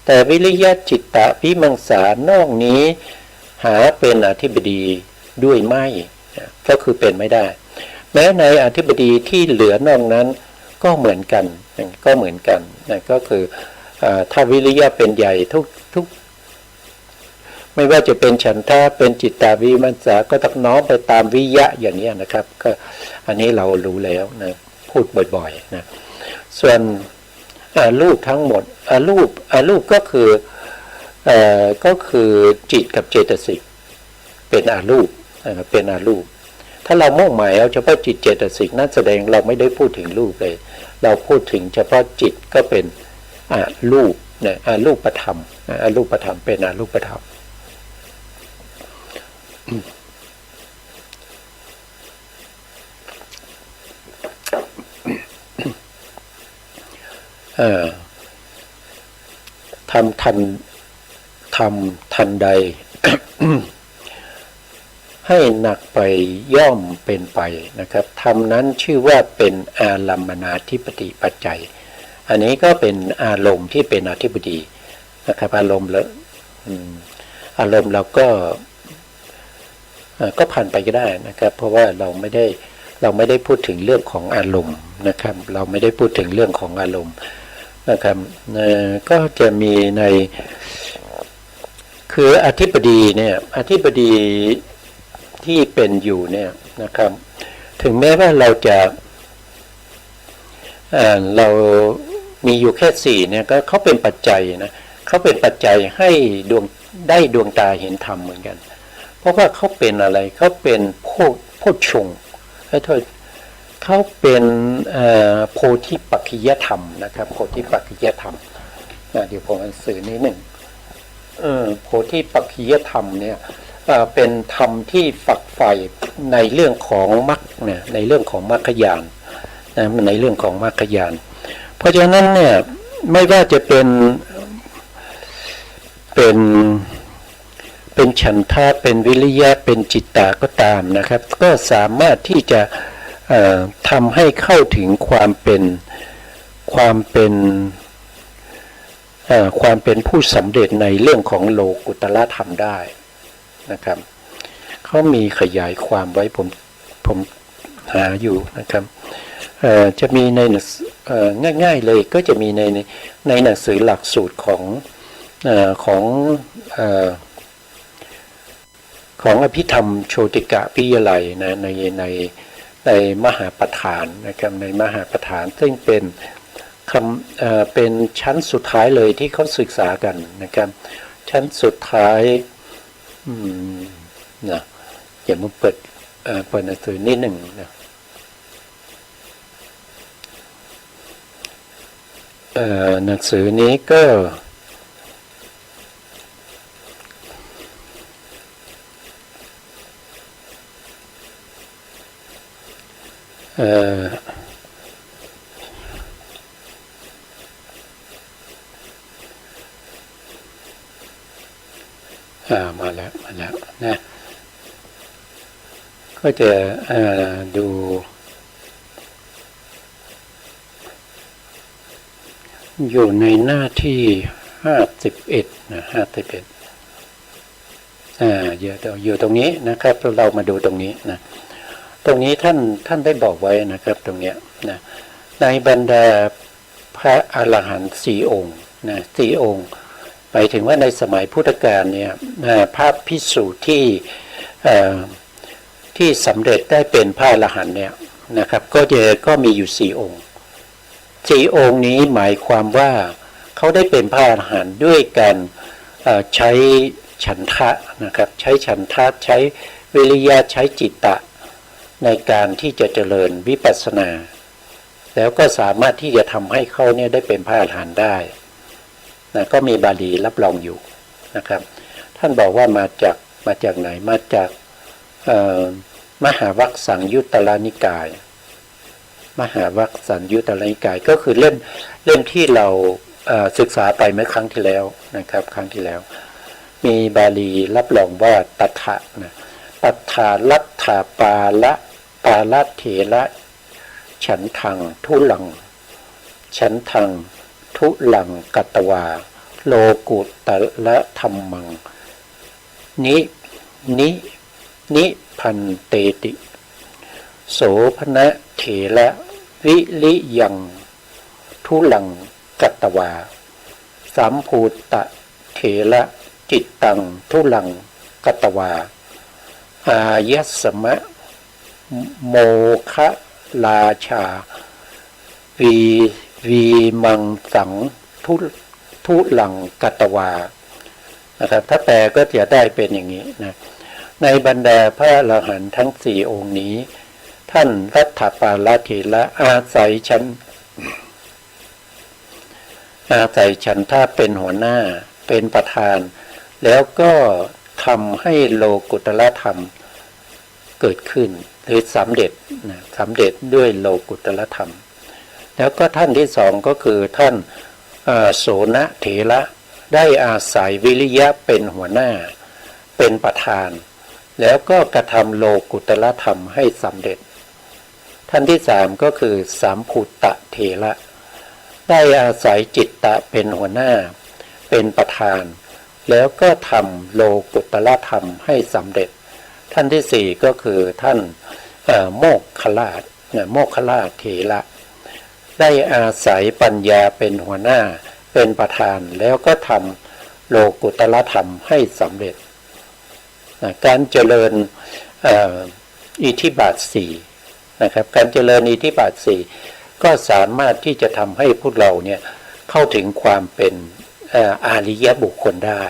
แต่วิริยะจิตตะวิมังสานอกนี้หาเป็นอธิบดีด้วยไม่ก็คือเป็นไม่ได้แม้ในอธิบดีที่เหลือนอกนั้นก็เหมือนกันนะก็คือถ้าวิริยะเป็นใหญ่ทุกไม่ว่าจะเป็นฉันทะเป็นจิตตาวิมังสาก็ต้องน้อมไปตามวิยะอย่างนี้นะครับก็อันนี้เรารู้แล้วนะพูดบ่อยๆนะส่วนรูปทั้งหมดรูปก็คือจิตกับเจตสิกเป็นรูปเป็นรูปถ้าเรามุ่งหมายเอาเฉพาะจิตเจตสิกนั่นแสดงเราไม่ได้พูดถึงรูปเลยเราพูดถึงเฉพาะจิตก็เป็นรูปนะรูปธรรมรูปธรรมเป็นรูปธรรมทำทันใด ให้หนักไปย่อมเป็นไปนะครับธรรมนั้นชื่อว่าเป็นอารัมมณาธิปติปัจจัยอันนี้ก็เป็นอารมณ์ที่เป็นอธิบดีนะครับอารมณ์แล้วเราก็ผ่านไปก็ได้นะครับเพราะว่าเราไม่ได้พูดถึงเรื่องของอารมณ์นะครับเราไม่ได้พูดถึงเรื่องของอารมณ์นะครับก็จะมีในคืออธิบดีเนี่ยอธิบดีที่เป็นอยู่เนี่ยนะครับถึงแม้ว่าเรามีอยู่แค่สี่เนี่ยก็เขาเป็นปัจจัยนะเขาเป็นปัจจัยให้ดวงตาเห็นธรรมเหมือนกันเพราะว่าเขาเป็นอะไรเขาเป็น โพชฌงค์โทษเขาเป็นโพธิปักขิยธรรมนะครับโพธิปักขิยธรรมเดี๋ยวผมอ่านสื่อนี้หนึ่งโพธิปักขิยธรรมเนี่ยเป็นธรรมที่ฝักใฝ่ในเรื่องของมรรคเนี่ยในเรื่องของมรรคญาณนะในเรื่องของมรรคญาณเพราะฉะนั้นเนี่ยไม่ว่าจะเป็นฉันทะเป็นวิริยะเป็นจิตตาก็ตามนะครับก็สามารถที่จะทำให้เข้าถึงความเป็นผู้สำเร็จในเรื่องของโลกุตละธรรมได้นะครับเขามีขยายความไว้ผมหาอยู่นะครับจะมีในง่ายๆเลยก็จะมีในหนังสือหลักสูตรของอภิธรรมโชติกะวิทยาลัยนะในมหาประธานนะครับในมหาประธานซึ่งเป็นชั้นสุดท้ายเลยที่เขาศึกษากันนะครับชั้นสุดท้ายนะอย่ามาเปิดหนังสือนิดหนึ่งนะหนังสือนี้ก็มาแล้วนะก็จะดูอยู่ในหน้าที่51นะ51อยู่ตรงนี้นะครับเรามาดูตรงนี้นะตรงนี้ท่านได้บอกไว้นะครับตรงเนี้ยนะในบรรดาพระอรหันต์4 องค์นะ4 องค์หมายถึงว่าในสมัยพุทธกาลเนี่ยพระภิกษุที่สำเร็จได้เป็นพระอรหันต์เนี่ยนะครับก็มีอยู่4 องค์4 องค์นี้หมายความว่าเขาได้เป็นพระอรหันต์ด้วยการใช้ฉันทะนะครับใช้ฉันทะใช้วิริยะใช้จิตตะในการที่จะเจริญวิปัสสนาแล้วก็สามารถที่จะทำให้เขาเนี่ยได้เป็นพระอรหันต์ได้นะก็มีบาลีรับรองอยู่นะครับท่านบอกว่ามาจากไหนมาจากมหาวัคสังยุตตรนิกายมหาวัคสังยุตตรนิกายก็คือเล่มที่เราศึกษาไปเมื่อครั้งที่แล้วนะครับครั้งที่แล้วมีบาลีรับรองว่าตัทธะนะตัทธาลัทธาปาละเถระฉันทังทุลังฉันทังทุลังกัตตวาโลกุตละธรรมังนิพันเตติโสภณะเถระวิริยังทุลังกัตตวาสัมภูตะเถระจิตตังทุลังกัตตวาอายัสสมะโมคะราชาวีมังสังทุลังกัตตวานะครับถ้าแปลก็จะได้เป็นอย่างนี้นะในบรรดาพระอรหันต์ทั้ง4 องค์นี้ท่านรัตถปาลเถระอาศัยฉันทะเป็นหัวหน้าเป็นประธานแล้วก็ทำให้โลกุตละธรรมเกิดขึ้นหรือสำเร็จด้วยโลกุตละธรรมแล้วก็ท่านที่2ก็คือท่านโสนเถระได้อาศัยวิริยะเป็นหัวหน้าเป็นประธานแล้วก็กระทำโลกุตละธรรมให้สำเร็จท่านที่3ก็คือสัมภูตะเถระได้อาศัยจิตตะเป็นหัวหน้าเป็นประธานแล้วก็ทำโลกุตละธรรมให้สำเร็จท่านที่4ก็คือท่านโมคคัลลาเถระได้อาศัยปัญญาเป็นหัวหน้าเป็นประธานแล้วก็ทำโลกุตละธรรมให้สำเร็จการเจริญอิทธิบาท4นะครับการเจริญอิทธิบาท4ก็สามารถที่จะทำให้พวกเราเนี่ยเข้าถึงความเป็นอาริยบุคคลได้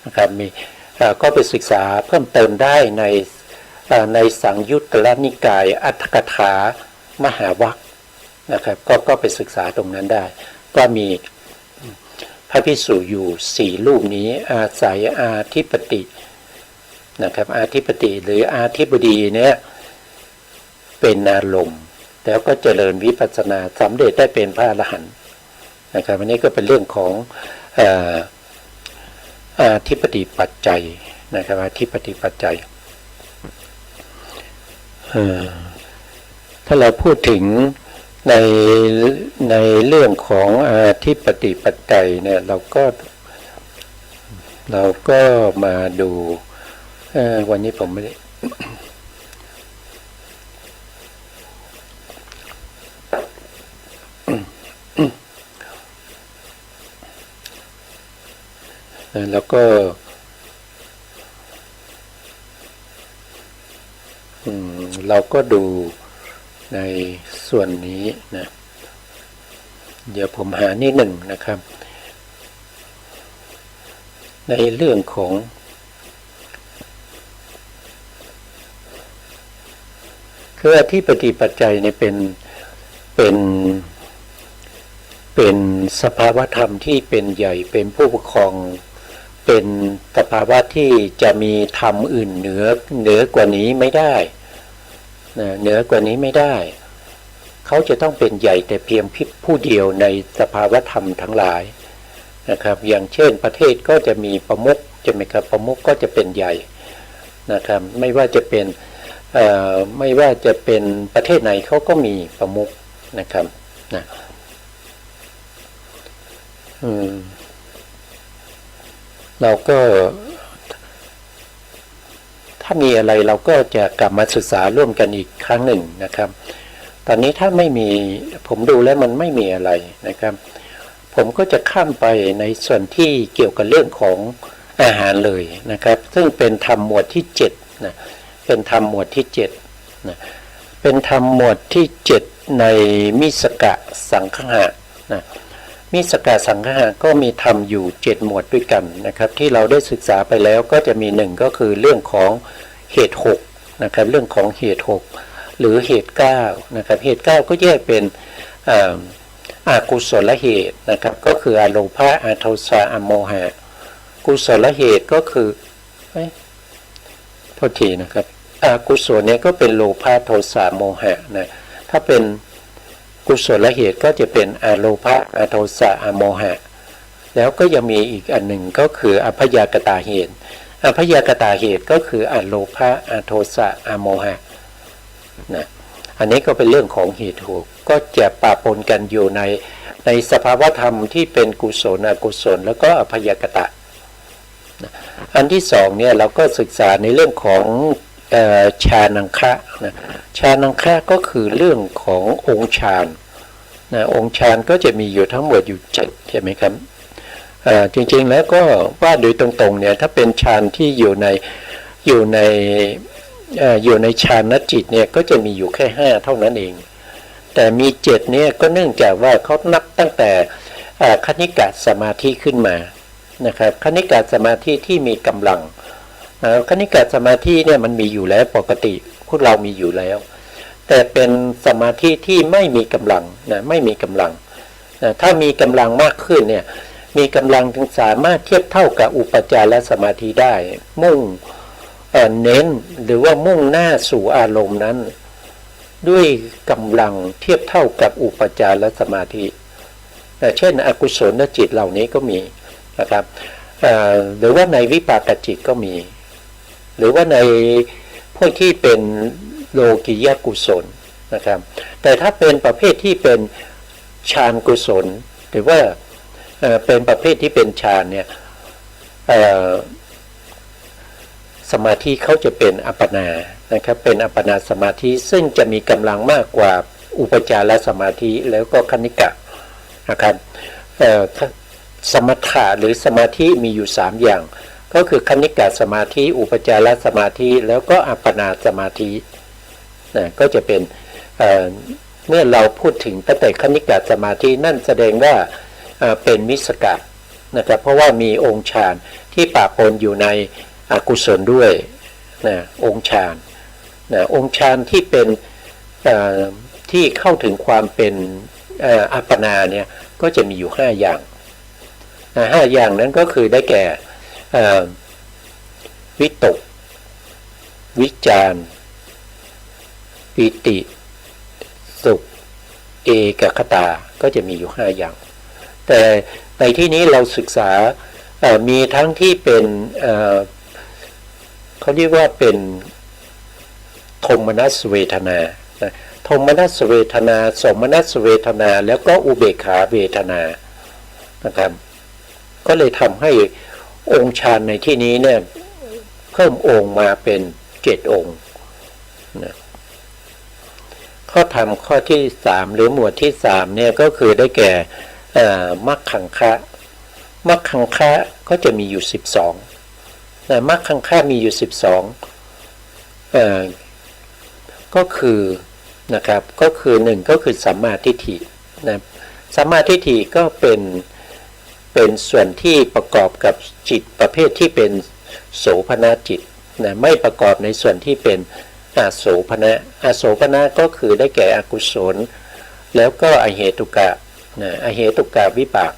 นะครับก็ไปศึกษาเพิ่มเติมได้ใน ในสังยุตตรนิกายอัตถกถามหาวรรคนะครับก็ไปศึกษาตรงนั้นได้ว่ามีพระภิกษุอยู่4รูปนี้อาศัยอาธิปตินะครับอาธิปติหรืออาธิบดีเนี่ยเป็นอารมณ์แล้วก็เจริญวิปัสสนาสำเร็จได้เป็นพระอรหันต์นะครับอันนี้ก็เป็นเรื่องของอาธิปติปัจจัยนะครับอาธิปติปัจจัยถ้าเราพูดถึงในเรื่องของอาธิปติปัจจัยเนี่ยเราก็มาดูวันนี้ผมไม่ได้แล้วก็เราก็ดูในส่วนนี้นะเดี๋ยวผมหานิดหนึ่งนะครับในเรื่องของคืออธิปติปัจจัยเนี่ยเป็นสภาวธรรมที่เป็นใหญ่เป็นผู้ปกครองเป็นสภาวะที่จะมีธรรมอื่นเหนือกว่านี้ไม่ได้นะเหนือกว่านี้ไม่ได้เขาจะต้องเป็นใหญ่แต่เพียงผู้เดียวในสภาวธรรมทั้งหลายนะครับอย่างเช่นประเทศก็จะมีประมุขใช่ไหมครับประมุขก็จะเป็นใหญ่นะครับไม่ว่าจะเป็นประเทศไหนเขาก็มีประมุขนะครับนะเราก็ถ้ามีอะไรเราก็จะกลับมาศึกษาร่วมกันอีกครั้งหนึ่งนะครับตอนนี้ถ้าไม่มีผมดูแล้วมันไม่มีอะไรนะครับผมก็จะข้ามไปในส่วนที่เกี่ยวกับเรื่องของอาหารเลยนะครับซึ่งเป็นธรรมหมวดที่7นะเป็นธรรมหมวดที่7นะเป็นธรรมหมวดที่7ในมิสกะสังคหะนะมิสกะสังคหะก็มีธรรมอยู่7หมวดด้วยกันนะครับที่เราได้ศึกษาไปแล้วก็จะมี1ก็คือเรื่องของเหตุ6นะครับเรื่องของเหตุ6หรือเหตุ9นะครับเหตุ9ก็แยกเป็นอกุศลเหตุนะครับก็คืออโลภะอโทสะอโมหะกุศลเหตุก็คือโทษทีนะครับอกุศลเนี่ยก็เป็นโลภะโทสะโมหะนะถ้าเป็นกุศลเหตุก็จะเป็นอโลภะอโทสะอโมหะแล้วก็ยังมีอีกอันหนึ่งก็คืออพยากตาเหตุอพยากตาเหตุก็คืออโลภะอโทสะอโมหะนะอันนี้ก็เป็นเรื่องของเหตุก็จะปะปนกันอยู่ในสภาวธรรมที่เป็นกุศลอกุศลแล้วก็อพยากตะอันที่สองเนี่ยเราก็ศึกษาในเรื่องของฌานังคะนะฌานังคะก็คือเรื่องขององค์ฌานนะองค์ฌานก็จะมีอยู่ทั้งหมดอยู่7ใช่ไหมครับจริงๆแล้วก็ว่าโดยตรงๆเนี่ยถ้าเป็นฌานที่อยู่ในฌานจิตเนี่ยก็จะมีอยู่แค่5เท่านั้นเองแต่มี7เนี่ยก็เนื่องจากว่าเขานับตั้งแต่คณิกะสมาธิขึ้นมานะครับคณิกะสมาธิที่มีกำลังคณิกะสมาธิเนี่ยมันมีอยู่แล้วปกติพวกเรามีอยู่แล้วแต่เป็นสมาธิที่ไม่มีกำลังนะไม่มีกำลังถ้ามีกำลังมากขึ้นเนี่ยมีกำลังถึงสามารถเทียบเท่ากับอุปจารสมาธิได้มุ่งเน้นหรือว่ามุ่งหน้าสู่อารมณ์นั้นด้วยกำลังเทียบเท่ากับอุปจารสมาธิเช่นอกุศลจิตเหล่านี้ก็มีนะครับหรือว่าในวิปากจิตก็มีหรือว่าในพวกที่เป็นโลกิยกุศลนะครับแต่ถ้าเป็นประเภทที่เป็นฌานกุศลหรือว่าเป็นประเภทที่เป็นฌานเนี่ยสมาธิเขาจะเป็นอัปปนานะครับเป็นอัปปนาสมาธิซึ่งจะมีกำลังมากกว่าอุปจารสมาธิแล้วก็คณิกะนะครับสมถะหรือสมาธิมีอยู่3อย่างก็คือคณิกะสมาธิอุปจารสมาธิแล้วก็อัปปนาสมาธินะก็จะเป็นเมื่อเราพูดถึงตั้งแต่คณิกะสมาธินั่นแสดงว่าเป็นมิสกะนะครับเพราะว่ามีองค์ฌานที่ปะปนอยู่ในอกุศลด้วยนะองค์ฌาน นะองค์ฌานที่เป็นที่เข้าถึงความเป็นอัปปนาเนี่ยก็จะมีอยู่5อย่าง5อย่างนั้นก็คือได้แก่วิตกวิจารปิติสุขเอกคตาก็จะมีอยู่5อย่างแต่ในที่นี้เราศึกษามีทั้งที่เป็นเขาเรียกว่าเป็นโทมนัสเวทนาโทมนัสเวทนาโสมนัสเวทนาแล้วก็อุเบกขาเวทนานะครับก็เลยทำให้องค์ฌานในที่นี้เนี่ยเพิ่มองค์มาเป็น7องค์นะข้อธรรมข้อที่3หรือหมวดที่3เนี่ยก็คือได้แก่มัคคังคะมัคคังคะก็จะมีอยู่12นะมัคคังคะมีอยู่12ก็คือนะครับก็คือ1ก็คือสัมมาทิฏฐินะสัมมาทิฏฐิก็เป็นส่วนที่ประกอบกับจิตประเภทที่เป็นโสภณจิตนะไม่ประกอบในส่วนที่เป็นอาโสภณะอาโสภณะก็คือได้แก่อกุศลแล้วก็อเหตุกะนะอเหตุกะวิบาก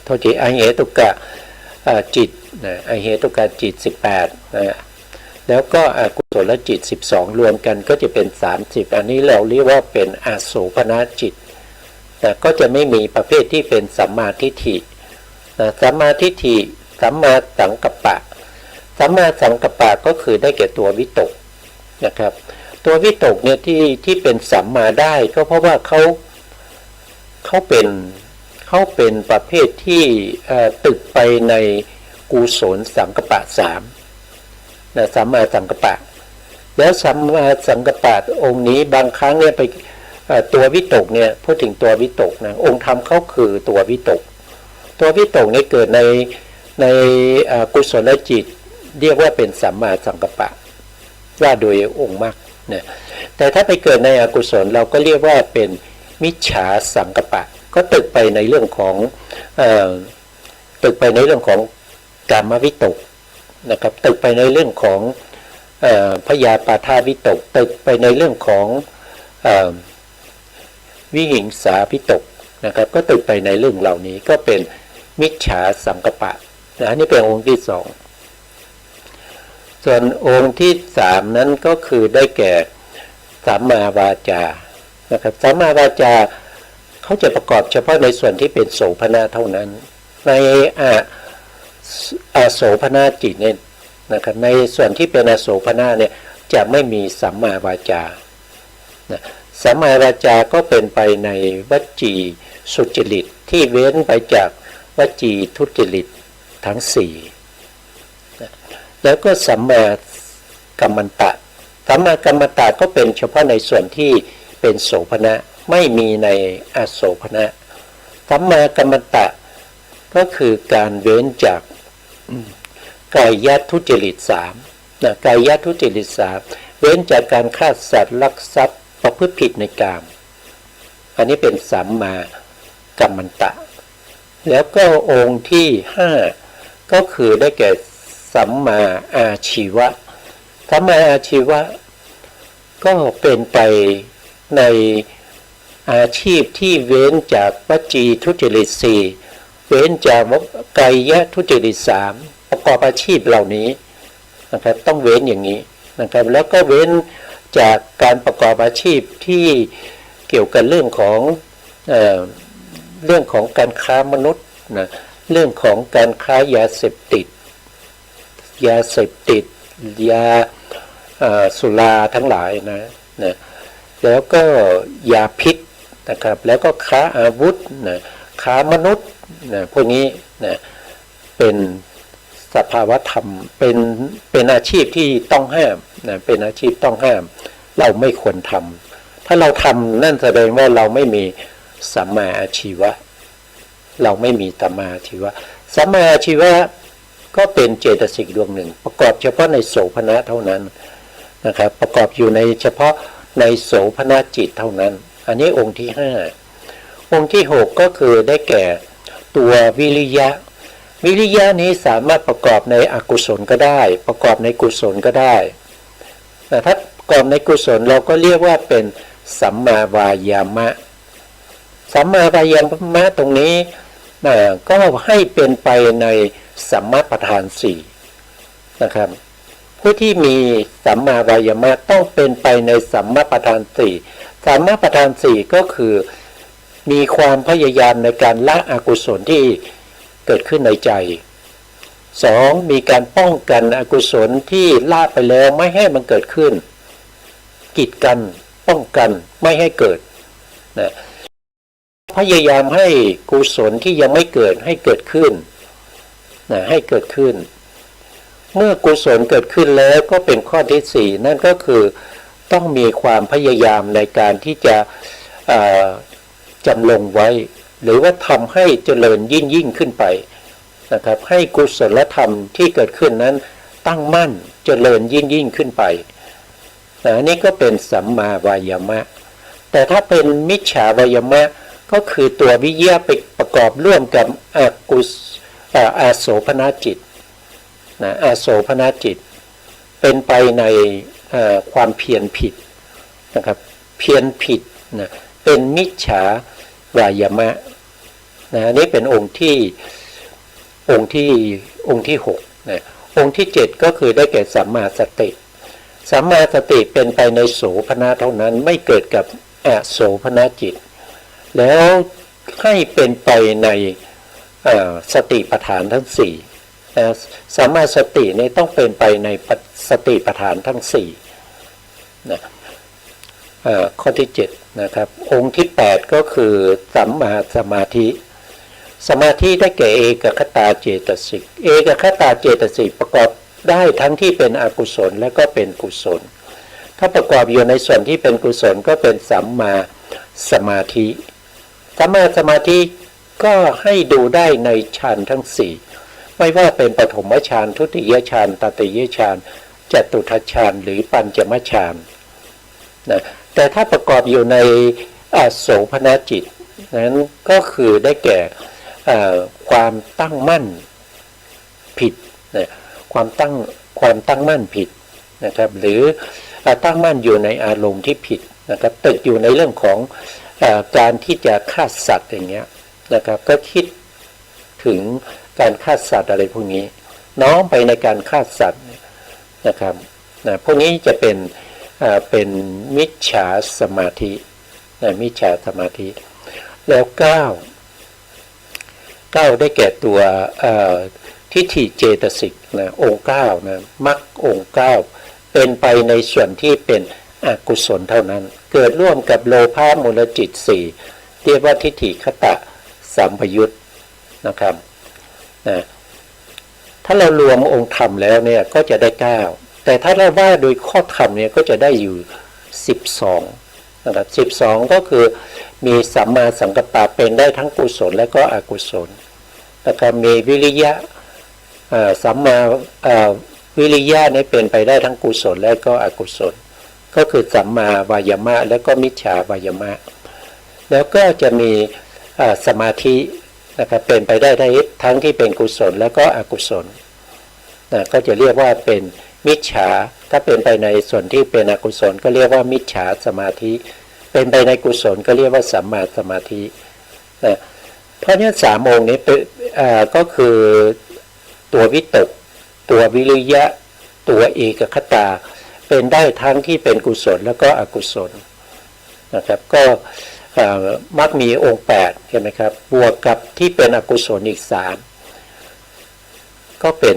โทษทีอเหตุกะจิตนะอเหตุกะจิต18นะแล้วก็อกุศลจิต12รวมกันก็จะเป็น30อันนี้เราเรียกว่าเป็นอาโสภณจิตแต่ก็จะไม่มีประเภทที่เป็นสัมมาทิฏฐิสัมมาทิฏฐิสัมมาสังกัปปะสัมมาสังกัปปะก็คือได้แก่ตัววิตกนะครับตัววิตกเนี่ยที่เป็นสัมมาได้ก็เพราะว่าเขาเป็นประเภทที่ตึกไปในกุศลสังกัปปะ3นะสัมมาสังกัปปะแล้วสัมมาสังกัปปะองค์นี้บางครั้งเนี่ยไปตัววิตกเนี่ยพูดถึงตัววิตกนะองค์ธรรมเขาคือตัววิตกตัววิตกนี้เกิดในกุศลจิตเรียกว่าเป็นสัมมาสังกัปปะว่าโดยองค์มรรคเนี่ยแต่ถ้าไปเกิดในอกุศลเราก็เรียกว่าเป็นมิจฉาสังกัปปะก็ตึกไปในเรื่องของกามวิตกนะครับตึกไปในเรื่องของพยาปาทาวิตกตึกไปในเรื่องของวิหิงสาวิตกนะครับก็ตึกไปในเรื่องเหล่านี้ก็เป็นมิจฉาสังกัปปะนะนี่เป็นองค์ที่2ส่วนองค์ที่3นั้นก็คือได้แก่สัมมาวาจานะครับสัมมาวาจาเขาจะประกอบเฉพาะในส่วนที่เป็นโสภณะเท่านั้นในอโสภณจิตเนี่ยนะครับในส่วนที่เป็นอโสภณะเนี่ยจะไม่มีสัมมาวาจานะสัมมาวาจาก็เป็นไปในวจีสุจริตที่เว้นไปจากวจีทุจริตทั้ง4นะแล้วก็สัมมากัมมันตะสัมมากัมมันตะก็เป็นเฉพาะในส่วนที่เป็นโสภณะไม่มีในอโสภณะสัมมากัมมันตะก็คือการเว้นจากกายทุจริต3นะกายทุจริต3เว้นจากการฆ่าสัตว์ลักทรัพย์ประพฤติผิดในกามอันนี้เป็นสัมมากัมมันตะแล้วก็องค์ที่5ก็คือได้แก่สัมมาอาชีวะสัมมาอาชีวะก็เป็นไปในอาชีพที่เว้นจากวจีทุจริต4เว้นจากกายทุจริต3ประกอบอาชีพเหล่านี้นะครับต้องเว้นอย่างนี้นะครับแล้วก็เว้นจากการประกอบอาชีพที่เกี่ยวกับเรื่องของการค้ามนุษย์นะเรื่องของการค้ายาเสพติดยาสุราทั้งหลายนะแล้วก็ยาพิษนะครับแล้วก็ค้าอาวุธนะค้ามนุษย์นะพวกนี้นะเป็นสภาวธรรมเป็นอาชีพที่ต้องห้ามนะเป็นอาชีพต้องห้ามเราไม่ควรทำถ้าเราทำนั่นแสดงว่าเราไม่มีสัมมาอาชีวะเราไม่มีสัมมาอาชีวะสัมมาอาชีวะก็เป็นเจตสิกดวงหนึ่งประกอบเฉพาะในโสภณะเท่านั้นนะครับประกอบอยู่ในเฉพาะในโสภณจิตเท่านั้นอันนี้องค์ที่5องค์ที่6ก็คือได้แก่ตัววิริยะวิริยะนี้สามารถประกอบในอกุศลก็ได้ประกอบในกุศลก็ได้แต่ถ้า กอบในกุศลเราก็เรียกว่าเป็นสัมมาวายามะสัมมาวายามะตรงนี้ก็ให้เป็นไปในสัมมาประธานสี่นะครับผู้ที่มีสัมมาวายามะต้องเป็นไปในสัมมาประธานสี่สัมมาประธานสี่ก็คือมีความพยายามในการละอกุศลที่เกิดขึ้นในใจสองมีการป้องกันอกุศลที่ละไปแล้วไม่ให้มันเกิดขึ้นกีดกันป้องกันไม่ให้เกิดนะพยายามให้กุศลที่ยังไม่เกิดให้เกิดขึ้นนะให้เกิดขึ้นเมื่อกุศลเกิดขึ้นแล้วก็เป็นข้อที่สี่นั่นก็คือต้องมีความพยายามในการที่จะจำลงไว้หรือว่าทำให้เจริญยิ่งขึ้นไปนะครับให้กุศลธรรมที่เกิดขึ้นนั้นตั้งมั่นเจริญยิ่งขึ้นไปอันนี้ก็เป็นสัมมาวายามะแต่ถ้าเป็นมิจฉาวายามะก็คือตัววิริยะไปประกอบร่วมกับอาโสภณจิตนะอาโสภณจิตเป็นไปในความเพียรผิดนะครับเพียรผิดนะเป็นมิจฉาวายามะนะนี่เป็นองค์ที่6นะองค์ที่7ก็คือได้แก่สัมมาสติสัมมาสติเป็นไปในโสภณะเท่านั้นไม่เกิดกับอโสภณจิตแล้วให้เป็นไปในสติปัฏฐานทั้ง4สัมมาสตินี่ต้องเป็นไปในสติปัฏฐานทั้ง4นะข้อที่7นะครับองค์ที่8ก็คือสัมมาสมาธิสมาธิได้แก่เอกคตาเจตสิกเอกคตาเจตสิกประกอบได้ทั้งที่เป็นอกุศลและก็เป็นกุศลถ้าประกอบอยู่ในส่วนที่เป็นกุศลก็เป็นสัมมาสมาธิสัมมาสมาธิก็ให้ดูได้ในฌานทั้ง4ไม่ว่าเป็นปฐมฌานทุติยฌานตติยฌานจตุทัชฌานหรือปัญจมฌานนะแต่ถ้าประกอบอยู่ในอโสภณจิตนั้นก็คือได้แก่ความตั้งมั่นผิดนะความตั้งมั่นผิดนะครับหรือตั้งมั่นอยู่ในอารมณ์ที่ผิดนะครับติดอยู่ในเรื่องของการที่จะฆ่าสัตว์อย่างเงี้ยนะครับก็คิดถึงการฆ่าสัตว์อะไรพวกนี้น้อมไปในการฆ่าสัตว์นะครับพวกนี้จะเป็นมิจฉาสมาธิมิจฉาสมาธิแล้ว9ได้แก่ตัวทิฏฐิเจตสิกนะองค์9นะมรรคองค์9เป็นไปในส่วนที่เป็นอกุศลเท่านั้นเกิดร่วมกับโลภะมูลจิต4เรียกว่าทิฏฐิคตะสัมปยุตนะครับนะถ้าเรารวมองค์ธรรมแล้วเนี่ยก็จะได้9แต่ถ้าเราว่าโดยข้อธรรมเนี่ยก็จะได้อยู่12นะครับ12ก็คือมีสัมมาสังกัปปะเป็นได้ทั้งกุศลและก็อกุศลนะครับมีวิริยะสัมมาวิริยะนี่เป็นไปได้ทั้งกุศลและก็อกุศลก็คือสัมมาวายามะและก็มิจฉาวายามะแล้วก็จะมีสมาธินะครับเป็นไปได้ทั้งที่เป็นกุศลและก็อกุศลนะก็จะเรียกว่าเป็นมิจฉาถ้าเป็นไปในส่วนที่เป็นอกุศลก็เรียกว่ามิจฉาสมาธิเป็นไปในกุศลก็เรียกว่าสัมมาสมาธินะเพราะนี้3องค์นี้ก็คือตัววิตกตัววิริยะตัวเอกคตาเป็นได้ทั้งที่เป็นกุศลแล้วก็อกุศลนะครับก็มักมีองค์8ใช่ไหมครับบวกกับที่เป็นอกุศลอีก3ก็เป็น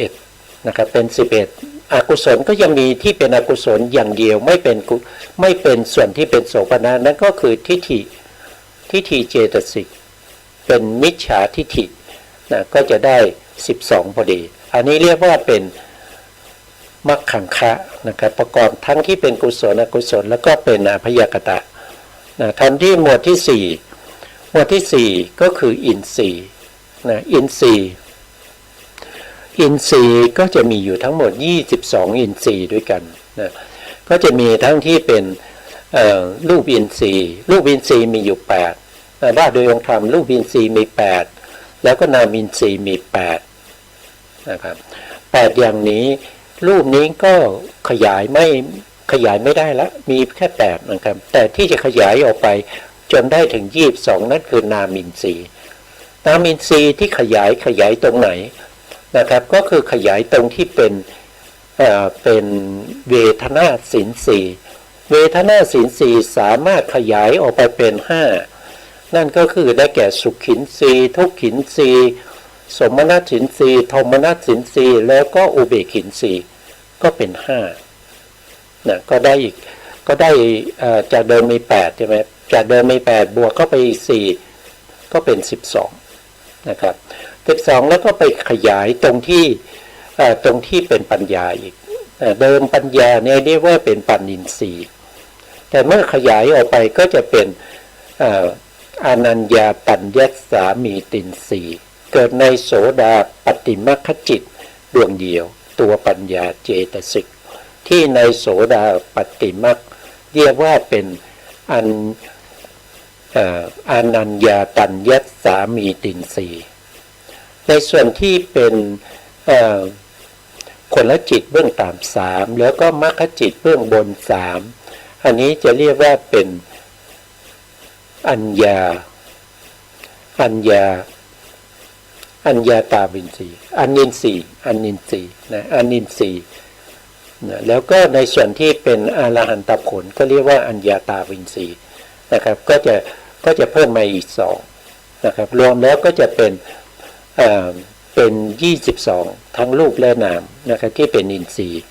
11นะครับเป็น11อกุศลก็ยังมีที่เป็นอกุศลอย่างเดียวไม่เป็นส่วนที่เป็นโสภณะนั่นก็คือทิฏฐิเจตสิกเป็นมิจฉาทิฏฐินะก็จะได้12พอดีอันนี้เรียกว่าเป็นมัคคังคะนะครับประกอบทั้งที่เป็นกุศลอกุศลแล้วก็เป็นอภยกตะนะทันที่หมวดที่4ก็คืออินทรีย์นะอินทรีย์ก็จะมีอยู่ทั้งหมด22อินทรีย์ด้วยกันนะก็จะมีทั้งที่เป็นรูปอินทรีย์มีอยู่8ว่าโดยองค์ธรรมรูปอินทรีย์มี8แล้วก็นามอินทรีย์มี8นะครับ8อย่างนี้รูปนี้ก็ขยาย ขยายไม่ได้แล้วมีแค่8นะครับแต่ที่จะขยายออกไปจนได้ถึง22นั่นคือนามินทรีย์นามินทรีย์ที่ขยายตรงไหนนะครับก็คือขยายตรงที่เป็นเวทนาสินสีเวทนาสินสีสามารถขยายออกไปเป็น5นั่นก็คือได้แก่สุขขินสีทุกขินสีสมนัตสินสีโทมนัตสินสีแล้วก็อุเบกขินสีก็เป็น5นะก็ได้อีกก็ได้จากเดิมมี8ใช่ไหมจากเดิมมี8บวกเข้าไปอีก4ก็เป็น12นะครับ12แล้วก็ไปขยายตรงที่เป็นปัญญาอีกเดิมปัญญาเนี่ยเรียกว่าเป็นปัญญินทรีย์แต่เมื่อขยายออกไปก็จะเป็นอนัญญาปัญญสามีตินทรีย์เกิดในโสดาปฏิมัคคจิตดวงเดียวตัวปัญญาเจตสิกที่ในโสดาปฏิมัคเรียกว่าเป็นอนัญญาปัญญสามีตินทรีย์ในส่วนที่เป็นผลจิตเบื้องต่ำ3แล้วก็มรรคจิตเบื้องบน3อันนี้จะเรียกว่าเป็นอัญญาตาวินทรีย์อัญญินทรีย์นะอัญญินทรีย์นะแล้วก็ในส่วนที่เป็นอรหันตผลก็เรียกว่าอัญญาตาวินทรีย์นะครับก็จะเพิ่มมาอีก2นะครับรวมแล้วก็จะเป็น22ทั้งรูปและนามนะครับที่เป็นอินทรีย์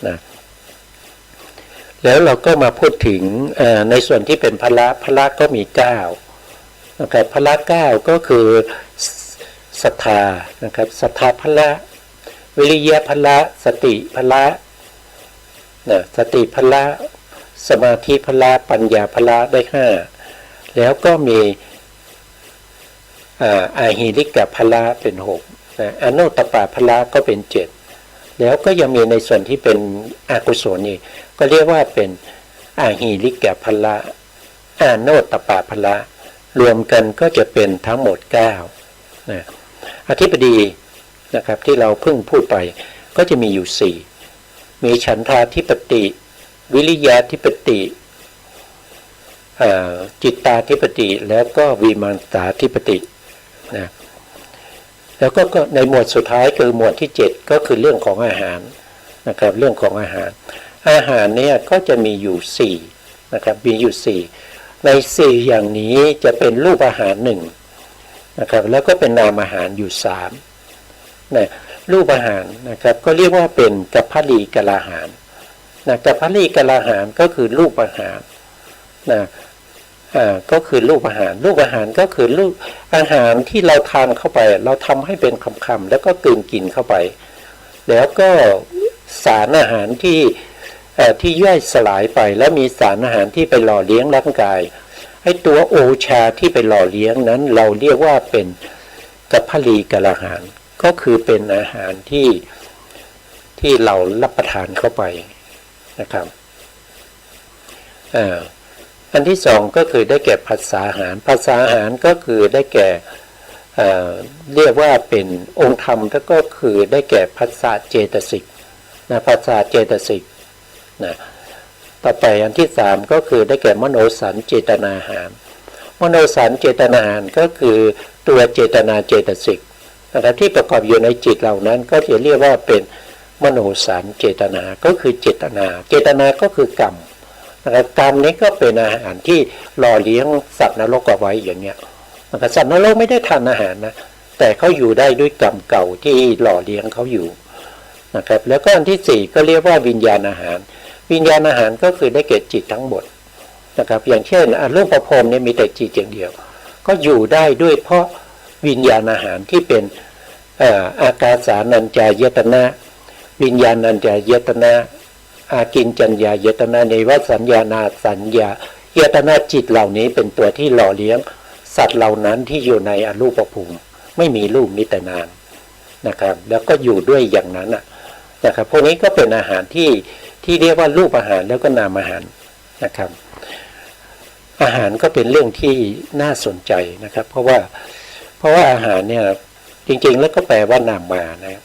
นะแล้วเราก็มาพูดถึงในส่วนที่เป็นพละก็มี9นะครับพละ9ก็คือศรัทธานะครับศรัทธาพละวิริยะพละสติพละนะสติพละสมาธิพละปัญญาพละได้5แล้วก็มีอาหิริกะพละเป็น6นะอโนตปาพละก็เป็น7แล้วก็ยังมีในส่วนที่เป็นอกุศลนี่ก็เรียกว่าเป็นอาหิริกะพละอโนตปาพละรวมกันก็จะเป็นทั้งหมด9นะอธิปดีนะครับที่เราเพิ่งพูดไปก็จะมีอยู่4มีฉันทาธิปติวิริยาธิปติจิตตาธิปติแล้วก็วิมังสาธิปตินะแล้วก็ในหมวดสุดท้ายคือหมวดที่7ก็คือเรื่องของอาหารนะครับเรื่องของอาหารเนี่ยก็จะมีอยู่4นะครับมีอยู่4ใน4อย่างนี้จะเป็นรูปอาหาร1นะครับแล้วก็เป็นนามอาหารอยู่3นะรูปอาหารนะครับก็เรียกว่าเป็นกัปพลีกลาหารนะกัปพลีกลาหารก็คือรูปอาหารนะก็คือรูปอาหารก็คือรูปอาหารที่เราทานเข้าไปเราทำให้เป็นคำๆแล้วก็กลืนกินเข้าไปแล้วก็สารอาหารที่ย่อยสลายไปแล้วมีสารอาหารที่ไปหล่อเลี้ยงร่างกายให้ตัวโอชาที่ไปหล่อเลี้ยงนั้นเราเรียกว่าเป็นกัปพลีกลาหารก็คือเป็นอาหารที่เรารับประทานเข้าไปนะครับอันที่2ก็คือได้แก่ภาษาอาหารก็คือได้แก่เรียกว่าเป็นองค์ธรรมแล้วก็คือได้แก่ภาษาเจตสิกนะภาษาเจตสิกนะต่อไปอันที่3ก็คือได้แก่มโนสัญเจตนาอาหารมโนสัญเจตนาอาหารก็คือตัวเจตนาเจตสิกนะครับที่ประกอบอยู่ในจิตเหล่านั้นก็จะเรียกว่าเป็นมโนสัญเจตนาก็คือเจตนาก็คือกรรมนะครับกรรมนี้ก็เป็นอาหารที่หล่อเลี้ยงสัตว์นรกเอาไว้อย่างเงี้ยนะครับสัตว์นรกไม่ได้ทานอาหารนะแต่เขาอยู่ได้ด้วยกรรมเก่าที่หล่อเลี้ยงเขาอยู่นะครับแล้วก็อันที่4ก็เรียกว่าวิญญาณอาหารก็คือได้แก่จิตทั้งหมดนะครับอย่างเช่นรูปภพเนี่ยมีแต่จิตอย่างเดียวก็อยู่ได้ด้วยเพราะวิญญาณอาหารที่เป็นอากาสานัญจายตนะวิญญาณัญจายตนะอากินจัญญายตนะในวสัญญานาสัญญายตนะจิตเหล่านี้เป็นตัวที่หล่อเลี้ยงสัตว์เหล่านั้นที่อยู่ในอรูปภูมิไม่มีรูปมีแต่นามนะครับแล้วก็อยู่ด้วยอย่างนั้นนะครับพวกนี้ก็เป็นอาหารที่เรียกว่ารูปอาหารแล้วก็นามอาหารนะครับอาหารก็เป็นเรื่องที่น่าสนใจนะครับเพราะว่าอาหารเนี่ยจริงๆแล้วก็แปลว่านามมานะ